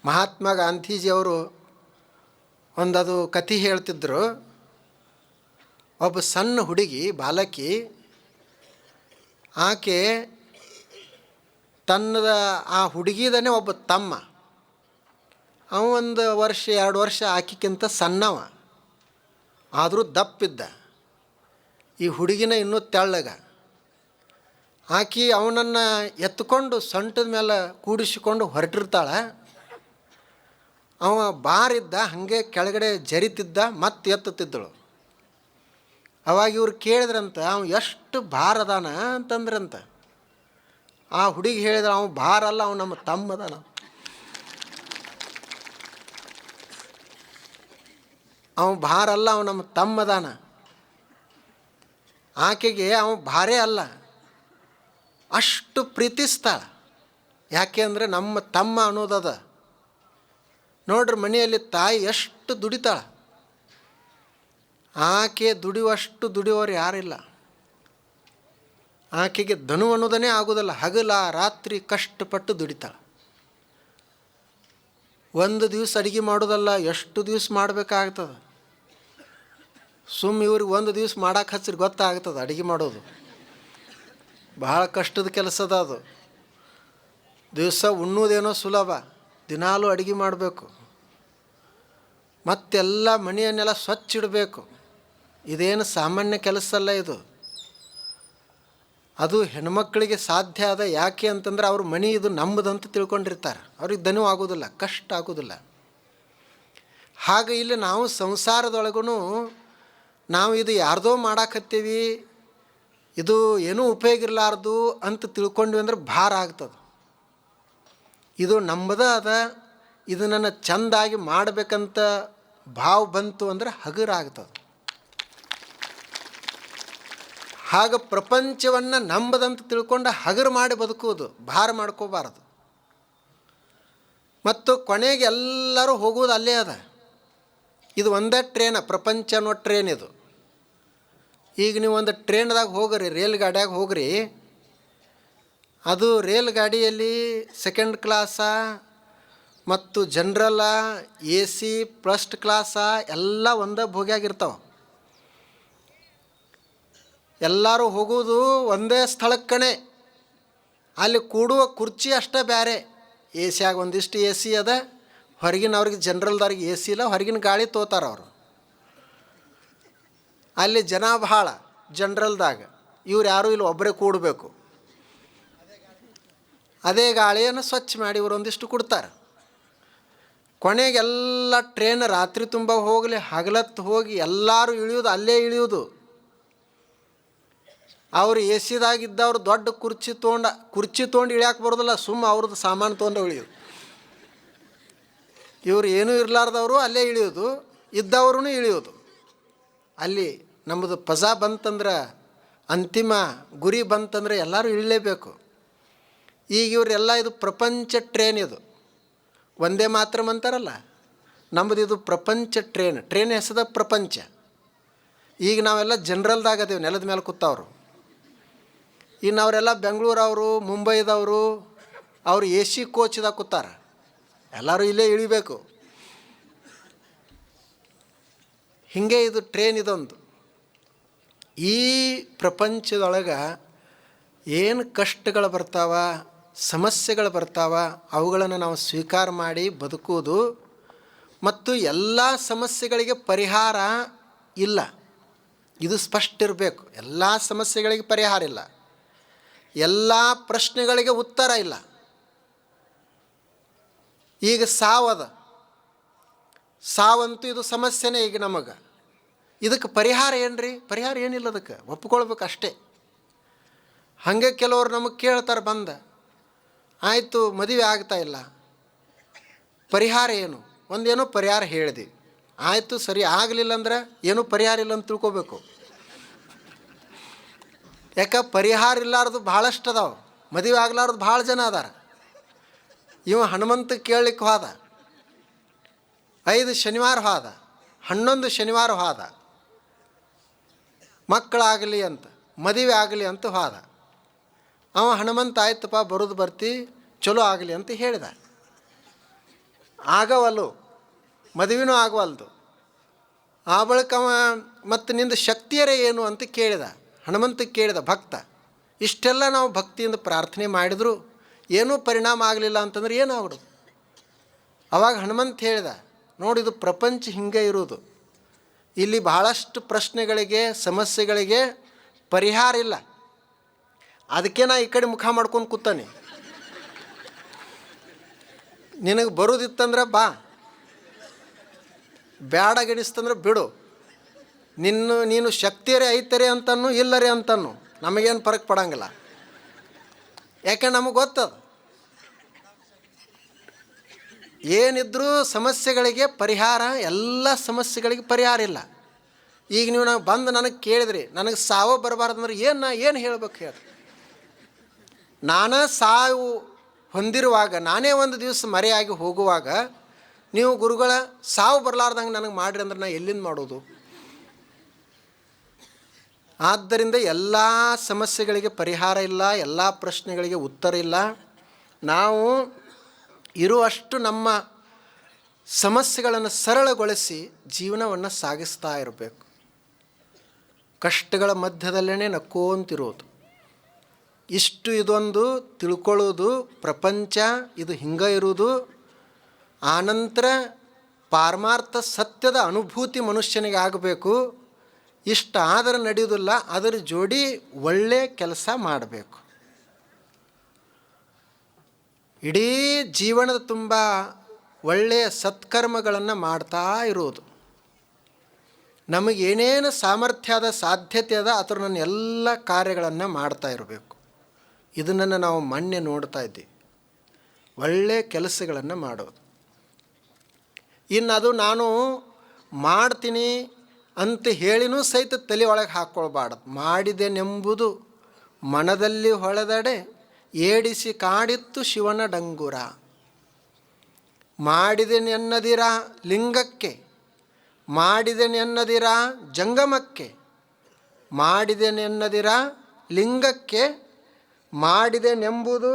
ಮಹಾತ್ಮ ಗಾಂಧೀಜಿಯವರು ಒಂದದು ಕಥೆ ಹೇಳ್ತಿದ್ರು. ಒಬ್ಬ ಸಣ್ಣ ಹುಡುಗಿ, ಬಾಲಕಿ, ಆಕೆ ಆ ಹುಡುಗಿದನೇ ಒಬ್ಬ ತಮ್ಮ, ಅವ 1 ವರ್ಷ 2 ವರ್ಷ ಆಕಿಕ್ಕಿಂತ ಸಣ್ಣವ, ಆದರೂ ದಪ್ಪಿದ್ದ. ಈ ಹುಡುಗಿನ ಇನ್ನೂ ತೆಳ್ಳಗ. ಆಕಿ ಅವನನ್ನು ಎತ್ಕೊಂಡು ಸೊಂಟದ ಮೇಲೆ ಕೂಡಿಸಿಕೊಂಡು ಹೊರಟಿರ್ತಾಳೆ. ಅವ ಬಾರಿದ್ದ, ಹಾಗೆ ಕೆಳಗಡೆ ಜರಿತಿದ್ದ, ಮತ್ತೆ ಎತ್ತುತ್ತಿದ್ದಳು. ಅವಾಗ ಇವ್ರು ಕೇಳಿದ್ರಂತ, ಅವ ಎಷ್ಟು ಭಾರ ಅದಾನ ಅಂತಂದ್ರಂತ. ಆ ಹುಡುಗಿ ಹೇಳಿದ್ರೆ, ಅವ ಭಾರ ಅಲ್ಲ, ಅವ ನಮ್ಮ ತಮ್ಮದಾನ. ಅವ ಭಾರ ಅಲ್ಲ, ಅವ ನಮ್ಮ ತಮ್ಮದಾನ. ಆಕೆಗೆ ಅವ ಭಾರೇ ಅಲ್ಲ, ಅಷ್ಟು ಪ್ರೀತಿಸ್ತಾಳೆ. ಯಾಕೆ ಅಂದರೆ ನಮ್ಮ ತಮ್ಮ ಅನ್ನೋದದ. ನೋಡ್ರಿ, ಮನೆಯಲ್ಲಿ ತಾಯಿ ಎಷ್ಟು ದುಡಿತಾಳೆ, ಆಕೆ ದುಡಿಯುವಷ್ಟು ದುಡಿಯೋರು ಯಾರಿಲ್ಲ. ಆಕೆಗೆ ಧನು ಅನ್ನೋದನ್ನೇ ಆಗೋದಿಲ್ಲ, ಹಗಲ ರಾತ್ರಿ ಕಷ್ಟಪಟ್ಟು ದುಡಿತಾಳೆ. ಒಂದು ದಿವಸ ಅಡುಗೆ ಮಾಡೋದಲ್ಲ, ಎಷ್ಟು ದಿವಸ ಮಾಡಬೇಕಾಗ್ತದೆ. ಇವ್ರಿಗೆ ಒಂದು ದಿವಸ ಮಾಡಕ್ಕೆ ಹಚ್ಚಿರಿ ಗೊತ್ತಾಗ್ತದೆ ಅಡುಗೆ ಮಾಡೋದು. ಭಾಳ ಕಷ್ಟದ ಕೆಲಸದ ಅದು. ದಿವಸ ಉಣ್ಣೋದೇನೋ ಸುಲಭ, ದಿನಾಲೂ ಅಡುಗೆ ಮಾಡಬೇಕು, ಮತ್ತೆಲ್ಲ ಮನೆಯನ್ನೆಲ್ಲ ಸ್ವಚ್ಛ ಇಡಬೇಕು. ಇದೇನು ಸಾಮಾನ್ಯ ಕೆಲಸ ಅಲ್ಲ ಇದು. ಅದು ಹೆಣ್ಮಕ್ಳಿಗೆ ಸಾಧ್ಯ ಅದ. ಯಾಕೆ ಅಂತಂದ್ರೆ ಅವ್ರ ಮನೆ ಇದು ನಮ್ಮದಂತ ತಿಳ್ಕೊಂಡಿರ್ತಾರೆ, ಅವ್ರಿಗೆ ದನೂ ಆಗೋದಿಲ್ಲ, ಕಷ್ಟ ಆಗೋದಿಲ್ಲ. ಹಾಗೆ ಇಲ್ಲಿ ನಾವು ಸಂಸಾರದೊಳಗೂ ನಾವು ಇದು ಯಾರ್ದೋ ಮಾಡಾಕತ್ತೀವಿ, ಇದು ಏನೂ ಉಪಯೋಗ ಇರಲಾರ್ದು ಅಂತ ತಿಳ್ಕೊಂಡ್ವಿ ಅಂದ್ರೆ ಭಾರ ಆಗ್ತದೆ. ಇದು ನಮ್ಮದ ಅದ, ಇದು ನನ್ನ ಚೆಂದಾಗಿ ಮಾಡಬೇಕಂತ ಭಾವ ಬಂತು ಅಂದರೆ ಹಗುರ ಆಗ್ತದೆ. ಹಾಗೆ ಪ್ರಪಂಚವನ್ನು ನಂಬದಂತ ತಿಳ್ಕೊಂಡು ಹಗರು ಮಾಡಿ ಬದುಕುವುದು, ಭಾರ ಮಾಡ್ಕೋಬಾರದು. ಮತ್ತು ಕೊನೆಗೆ ಎಲ್ಲರೂ ಹೋಗುವುದು ಅಲ್ಲೇ ಅದ. ಇದು ಒಂದೇ ಟ್ರೇನ, ಪ್ರಪಂಚ ಅನ್ನೋ ಟ್ರೇನ್ ಇದು. ಈಗ ನೀವು ಒಂದು ಟ್ರೇನ್ದಾಗ ಹೋಗ್ರಿ, ರೇಲ್ ಗಾಡಿಯಾಗ ಹೋಗ್ರಿ, ಅದು ರೇಲ್ ಗಾಡಿಯಲ್ಲಿ ಸೆಕೆಂಡ್ ಕ್ಲಾಸ ಮತ್ತು ಜನ್ರಲ್ಲ, AC, ಫಸ್ಟ್ ಕ್ಲಾಸ ಎಲ್ಲ ಒಂದೇ ಬೋಗಿಯಾಗಿರ್ತಾವೆ. ಎಲ್ಲರೂ ಹೋಗೋದು ಒಂದೇ ಸ್ಥಳಕ್ಕಣೆ. ಅಲ್ಲಿ ಕೂಡುವ ಕುರ್ಚಿ ಅಷ್ಟೇ ಬೇರೆ. AC ಒಂದಿಷ್ಟು AC ಅದ, ಹೊರಗಿನವ್ರಿಗೆ ಜನ್ರಲ್ದವ್ರಿಗೆ AC ಇಲ್ಲ, ಹೊರಗಿನ ಗಾಳಿ ತೋತಾರೆ ಅವರು. ಅಲ್ಲಿ ಜನ ಭಾಳ ಜನ್ರಲ್ದಾಗ, ಇವ್ರು ಯಾರೂ ಇಲ್ಲಿ ಒಬ್ಬರೇ ಕೂಡಬೇಕು. ಅದೇ ಗಾಳಿಯನ್ನು ಸ್ವಚ್ಛ ಮಾಡಿ ಇವರು ಒಂದಿಷ್ಟು ಕೊಡ್ತಾರೆ. ಕೊನೆಗೆಲ್ಲ ಟ್ರೇನ್ ರಾತ್ರಿ ತುಂಬ ಹೋಗಲಿ ಹಗಲತ್ತು ಹೋಗಿ ಎಲ್ಲರೂ ಇಳಿಯೋದು, ಅಲ್ಲೇ ಇಳಿಯೋದು. ಅವ್ರು AC-ದಾಗಿದ್ದವ್ರು ದೊಡ್ಡ ಕುರ್ಚಿ ತೊಗೊಂಡು ಇಳಿಯಾಕೆ ಬರೋದಿಲ್ಲ, ಅವ್ರದ್ದು ಸಾಮಾನು ತೊಗೊಂಡು ಇಳಿಯೋದು. ಇವರು ಏನೂ ಇರಲಾರ್ದವರು ಅಲ್ಲೇ ಇಳಿಯೋದು, ಇದ್ದವ್ರೂ ಇಳಿಯೋದು. ಅಲ್ಲಿ ನಮ್ಮದು ಪಜಾ ಬಂತಂದ್ರೆ ಅಂತಿಮ ಗುರಿ ಬಂತಂದರೆ ಎಲ್ಲರೂ ಇಳಲೇಬೇಕು. ಈಗ ಇವರೆಲ್ಲ ಇದು ಪ್ರಪಂಚ ಟ್ರೇನ್, ಇದು ಒಂದೇ ಮಾತ್ರ ಅಂತಾರಲ್ಲ, ನಮ್ಮದು ಇದು ಪ್ರಪಂಚ ಟ್ರೇನ್ ಹೆಸದ ಪ್ರಪಂಚ. ಈಗ ನಾವೆಲ್ಲ ಜನರಲ್ದಾಗ ಅದೇವು, ನೆಲದ ಮೇಲೆ ಕೂತವ್ರು. ಇನ್ನು ಅವರೆಲ್ಲ ಬೆಂಗಳೂರವರು, ಮುಂಬೈದವರು, ಅವರು ಎ ಸಿ ಕೋಚ್ದಾಗ ಕೂತಾರ. ಎಲ್ಲರೂ ಇಲ್ಲೇ ಇಳಿಬೇಕು. ಹೀಗೆ ಇದು ಟ್ರೇನ್ ಇದೊಂದು. ಈ ಪ್ರಪಂಚದೊಳಗೆ ಏನು ಕಷ್ಟಗಳು ಬರ್ತಾವ, ಸಮಸ್ಯೆಗಳು ಬರ್ತಾವ, ಅವುಗಳನ್ನು ನಾವು ಸ್ವೀಕಾರ ಮಾಡಿ ಬದುಕುವುದು. ಮತ್ತು ಎಲ್ಲ ಸಮಸ್ಯೆಗಳಿಗೆ ಪರಿಹಾರ ಇಲ್ಲ, ಇದು ಸ್ಪಷ್ಟ ಇರಬೇಕು. ಎಲ್ಲ ಸಮಸ್ಯೆಗಳಿಗೆ ಪರಿಹಾರ ಇಲ್ಲ, ಎಲ್ಲ ಪ್ರಶ್ನೆಗಳಿಗೆ ಉತ್ತರ ಇಲ್ಲ. ಈಗ ಸಾವಂತೂ ಇದು ಸಮಸ್ಯೆನೇ. ಈಗ ನಮಗೆ ಇದಕ್ಕೆ ಪರಿಹಾರ ಏನು ರೀ? ಪರಿಹಾರ ಏನಿಲ್ಲ, ಅದಕ್ಕೆ ಒಪ್ಕೊಳ್ಬೇಕು ಅಷ್ಟೇ. ಹಾಗೆ ಕೆಲವರು ನಮಗೆ ಕೇಳ್ತಾರೆ ಬಂದ, ಆಯಿತು ಮದುವೆ ಆಗ್ತಾಯಿಲ್ಲ, ಪರಿಹಾರ ಏನು? ಒಂದೇನೋ ಪರಿಹಾರ ಹೇಳಿದೆ, ಆಯಿತು ಸರಿ, ಆಗಲಿಲ್ಲ ಅಂದ್ರೆ ಏನೂ ಪರಿಹಾರ ಇಲ್ಲ ಅಂತ ತಿಳ್ಕೊಬೇಕು. ಯಾಕೆ ಪರಿಹಾರ ಇಲ್ಲಾರ್ದು ಭಾಳಷ್ಟು ಅದಾವೆ, ಮದುವೆ ಆಗ್ಲಾರ್ದು ಭಾಳ ಜನ ಅದಾರ. ಇವ ಹನುಮಂತ ಕೇಳಲಿಕ್ಕೆ ಹೋದ, 5 ಶನಿವಾರ ಹೋದ, 11 ಶನಿವಾರ ಹೋದ, ಮಕ್ಕಳಾಗಲಿ ಅಂತ, ಮದುವೆ ಆಗಲಿ ಅಂತ ಹೋದ. ಅವ ಹನುಮಂತ ಆಯ್ತಪ್ಪ ಬರೋದು ಬರ್ತಿ, ಚಲೋ ಆಗಲಿ ಅಂತ ಹೇಳಿದ. ಆಗವಲ್ಲು, ಮದುವೆನೂ ಆಗವಲ್ದು. ಆ ಬಳಿಕ ಅವ ಮತ್ತು ನಿಂದು ಶಕ್ತಿಯರೇ ಏನು ಅಂತ ಕೇಳಿದ, ಹನುಮಂತಕ್ಕೆ ಕೇಳಿದ ಭಕ್ತ. ಇಷ್ಟೆಲ್ಲ ನಾವು ಭಕ್ತಿಯಿಂದ ಪ್ರಾರ್ಥನೆ ಮಾಡಿದ್ರು ಏನೂ ಪರಿಣಾಮ ಆಗಲಿಲ್ಲ ಅಂತಂದ್ರೆ ಏನಾಗ್ಬಿಡೋದು? ಅವಾಗ ಹನುಮಂತ ಹೇಳಿದ, ನೋಡಿದು ಪ್ರಪಂಚ ಹಿಂಗೆ ಇರುವುದು. ಇಲ್ಲಿ ಬಹಳಷ್ಟು ಪ್ರಶ್ನೆಗಳಿಗೆ, ಸಮಸ್ಯೆಗಳಿಗೆ ಪರಿಹಾರ ಇಲ್ಲ. ಅದಕ್ಕೆ ನಾ ಈ ಕಡೆ ಮುಖ ಮಾಡ್ಕೊಂಡು ಕೂತಾನೆ. ನಿನಗೆ ಬರೋದಿತ್ತಂದ್ರೆ ಬಾ, ಬ್ಯಾಡ ಗಣಿಸ್ತಂದ್ರೆ ಬಿಡು. ನೀನು ಶಕ್ತಿಯರೇ ಐತರೆ ಅಂತನ್ನು ಇಲ್ಲರೇ ಅಂತನ್ನು ನಮಗೇನು ಫರಕ್ ಪಡಂಗಿಲ್ಲ. ಯಾಕೆ ನಮಗೆ ಗೊತ್ತದ, ಏನಿದ್ರೂ ಸಮಸ್ಯೆಗಳಿಗೆ ಪರಿಹಾರ, ಎಲ್ಲ ಸಮಸ್ಯೆಗಳಿಗೆ ಪರಿಹಾರ ಇಲ್ಲ. ಈಗ ನೀವು ನಾವು ಬಂದು ನನಗೆ ಕೇಳಿದ್ರಿ, ನನಗೆ ಸಾವು ಬರಬಾರ್ದಂದ್ರೆ ಏನು ಹೇಳ್ಬೇಕು ಹೇಳಿ? ನಾನು ಸಾವು ಹೊಂದಿರುವಾಗ, ನಾನೇ ಒಂದು ದಿವಸ ಮರೆಯಾಗಿ ಹೋಗುವಾಗ ನೀವು ಗುರುಗಳ ಸಾವು ಬರಲಾರ್ದಂಗೆ ನನಗೆ ಮಾಡಿರಿ ಅಂದ್ರೆ ನಾನು ಎಲ್ಲಿಂದ ಮಾಡೋದು? ಆದ್ದರಿಂದ ಎಲ್ಲ ಸಮಸ್ಯೆಗಳಿಗೆ ಪರಿಹಾರ ಇಲ್ಲ, ಎಲ್ಲ ಪ್ರಶ್ನೆಗಳಿಗೆ ಉತ್ತರ ಇಲ್ಲ. ನಾವು ಇರುವಷ್ಟು ನಮ್ಮ ಸಮಸ್ಯೆಗಳನ್ನು ಸರಳಗೊಳಿಸಿ ಜೀವನವನ್ನು ಸಾಗಿಸ್ತಾ ಇರಬೇಕು. ಕಷ್ಟಗಳ ಮಧ್ಯದಲ್ಲೇ ನಕ್ಕೋಂತಿರೋದು. ಇಷ್ಟು ಇದೊಂದು ತಿಳ್ಕೊಳ್ಳೋದು, ಪ್ರಪಂಚ ಇದು ಹಿಂಗೆ ಇರುವುದು. ಆನಂತರ ಪಾರಮಾರ್ಥ ಸತ್ಯದ ಅನುಭೂತಿ ಮನುಷ್ಯನಿಗೆ ಆಗಬೇಕು. ಇಷ್ಟ ಆದರೆ ನಡೆಯೋದಿಲ್ಲ, ಅದರ ಜೋಡಿ ಒಳ್ಳೆಯ ಕೆಲಸ ಮಾಡಬೇಕು. ಇಡೀ ಜೀವನದ ತುಂಬ ಒಳ್ಳೆಯ ಸತ್ಕರ್ಮಗಳನ್ನು ಮಾಡ್ತಾ ಇರೋದು. ನಮಗೇನೇನು ಸಾಮರ್ಥ್ಯ ಅದ, ಸಾಧ್ಯತೆ ಅದ, ಅದರ ಎಲ್ಲ ಕಾರ್ಯಗಳನ್ನು ಮಾಡ್ತಾ ಇರಬೇಕು. ಇದನ್ನು ನಾವು ಮೊನ್ನೆ ನೋಡ್ತಾ ಇದ್ದೀವಿ, ಒಳ್ಳೆಯ ಕೆಲಸಗಳನ್ನು ಮಾಡೋದು. ಇನ್ನು ಅದು ನಾನು ಮಾಡ್ತೀನಿ ಅಂತ ಹೇಳಿನೂ ಸಹಿತ ತಲೆ ಒಳಗೆ ಹಾಕ್ಕೊಳ್ಬಾರ್ದು. ಮಾಡಿದೆನೆಂಬುದು ಮನದಲ್ಲಿ ಹೊಳೆದಡೆ ಏಡಿಸಿ ಕಾಡಿತ್ತು ಶಿವನ ಡಂಗುರ. ಮಾಡಿದೆನೆನ್ನದಿರ ಲಿಂಗಕ್ಕೆ, ಮಾಡಿದೆನೆನ್ನದಿರ ಜಂಗಮಕ್ಕೆ, ಮಾಡಿದೆನೆನ್ನದಿರ ಲಿಂಗಕ್ಕೆ, ಮಾಡಿದೆನೆಂಬುದು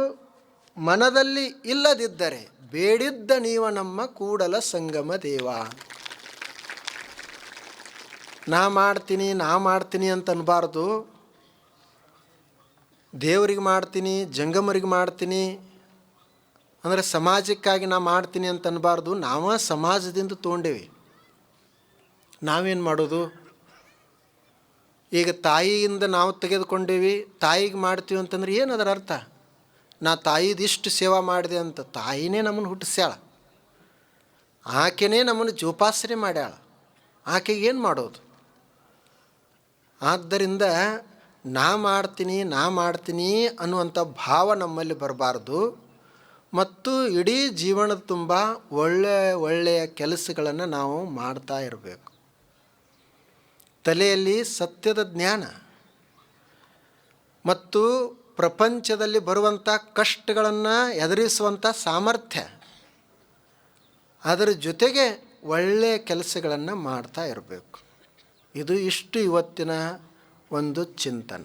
ಮನದಲ್ಲಿ ಇಲ್ಲದಿದ್ದರೆ ಬೇಡಿದ್ದ ನೀವ ನಮ್ಮ ಕೂಡಲ ಸಂಗಮ ದೇವ. ನಾ ಮಾಡ್ತೀನಿ ಅಂತ ಅನ್ಬಾರ್ದು. ದೇವರಿಗೆ ಮಾಡ್ತೀನಿ, ಜಂಗಮರಿಗೆ ಮಾಡ್ತೀನಿ ಅಂದರೆ ಸಮಾಜಕ್ಕಾಗಿ ನಾ ಮಾಡ್ತೀನಿ ಅಂತ ಅನ್ಬಾರ್ದು. ನಾವು ಸಮಾಜದಿಂದ ತೊಗೊಂಡೇವಿ. ನಾವೇನು ಮಾಡೋದು? ಈಗ ತಾಯಿಯಿಂದ ನಾವು ತೆಗೆದುಕೊಂಡೇವಿ, ತಾಯಿಗೆ ಮಾಡ್ತೀವಿ ಅಂತಂದ್ರೆ ಏನು ಅದರ ಅರ್ಥ? ನಾ ತಾಯಿದಿಷ್ಟು ಸೇವಾ ಮಾಡಿದೆ ಅಂತ. ತಾಯಿನೇ ನಮ್ಮನ್ನು ಹುಟ್ಟಿಸ್ಯಾಳ, ಆಕೆನೇ ನಮ್ಮನ್ನು ಜೋಪಾಸನೆ ಮಾಡ್ಯಾಳ, ಆಕೆಗೆ ಏನು ಮಾಡೋದು? ಆದ್ದರಿಂದ ನಾ ಮಾಡ್ತೀನಿ ಅನ್ನುವಂಥ ಭಾವ ನಮ್ಮಲ್ಲಿ ಬರಬಾರ್ದು. ಮತ್ತು ಇಡೀ ಜೀವನದ ತುಂಬ ಒಳ್ಳೆಯ ಕೆಲಸಗಳನ್ನು ನಾವು ಮಾಡ್ತಾ ಇರಬೇಕು. ತಲೆಯಲ್ಲಿ ಸತ್ಯದ ಜ್ಞಾನ, ಮತ್ತು ಪ್ರಪಂಚದಲ್ಲಿ ಬರುವಂಥ ಕಷ್ಟಗಳನ್ನು ಎದುರಿಸುವಂಥ ಸಾಮರ್ಥ್ಯ, ಅದರ ಜೊತೆಗೆ ಒಳ್ಳೆಯ ಕೆಲಸಗಳನ್ನು ಮಾಡ್ತಾ ಇರಬೇಕು. ಇದು ಇಷ್ಟು ಇವತ್ತಿನ ಒಂದು ಚಿಂತನ.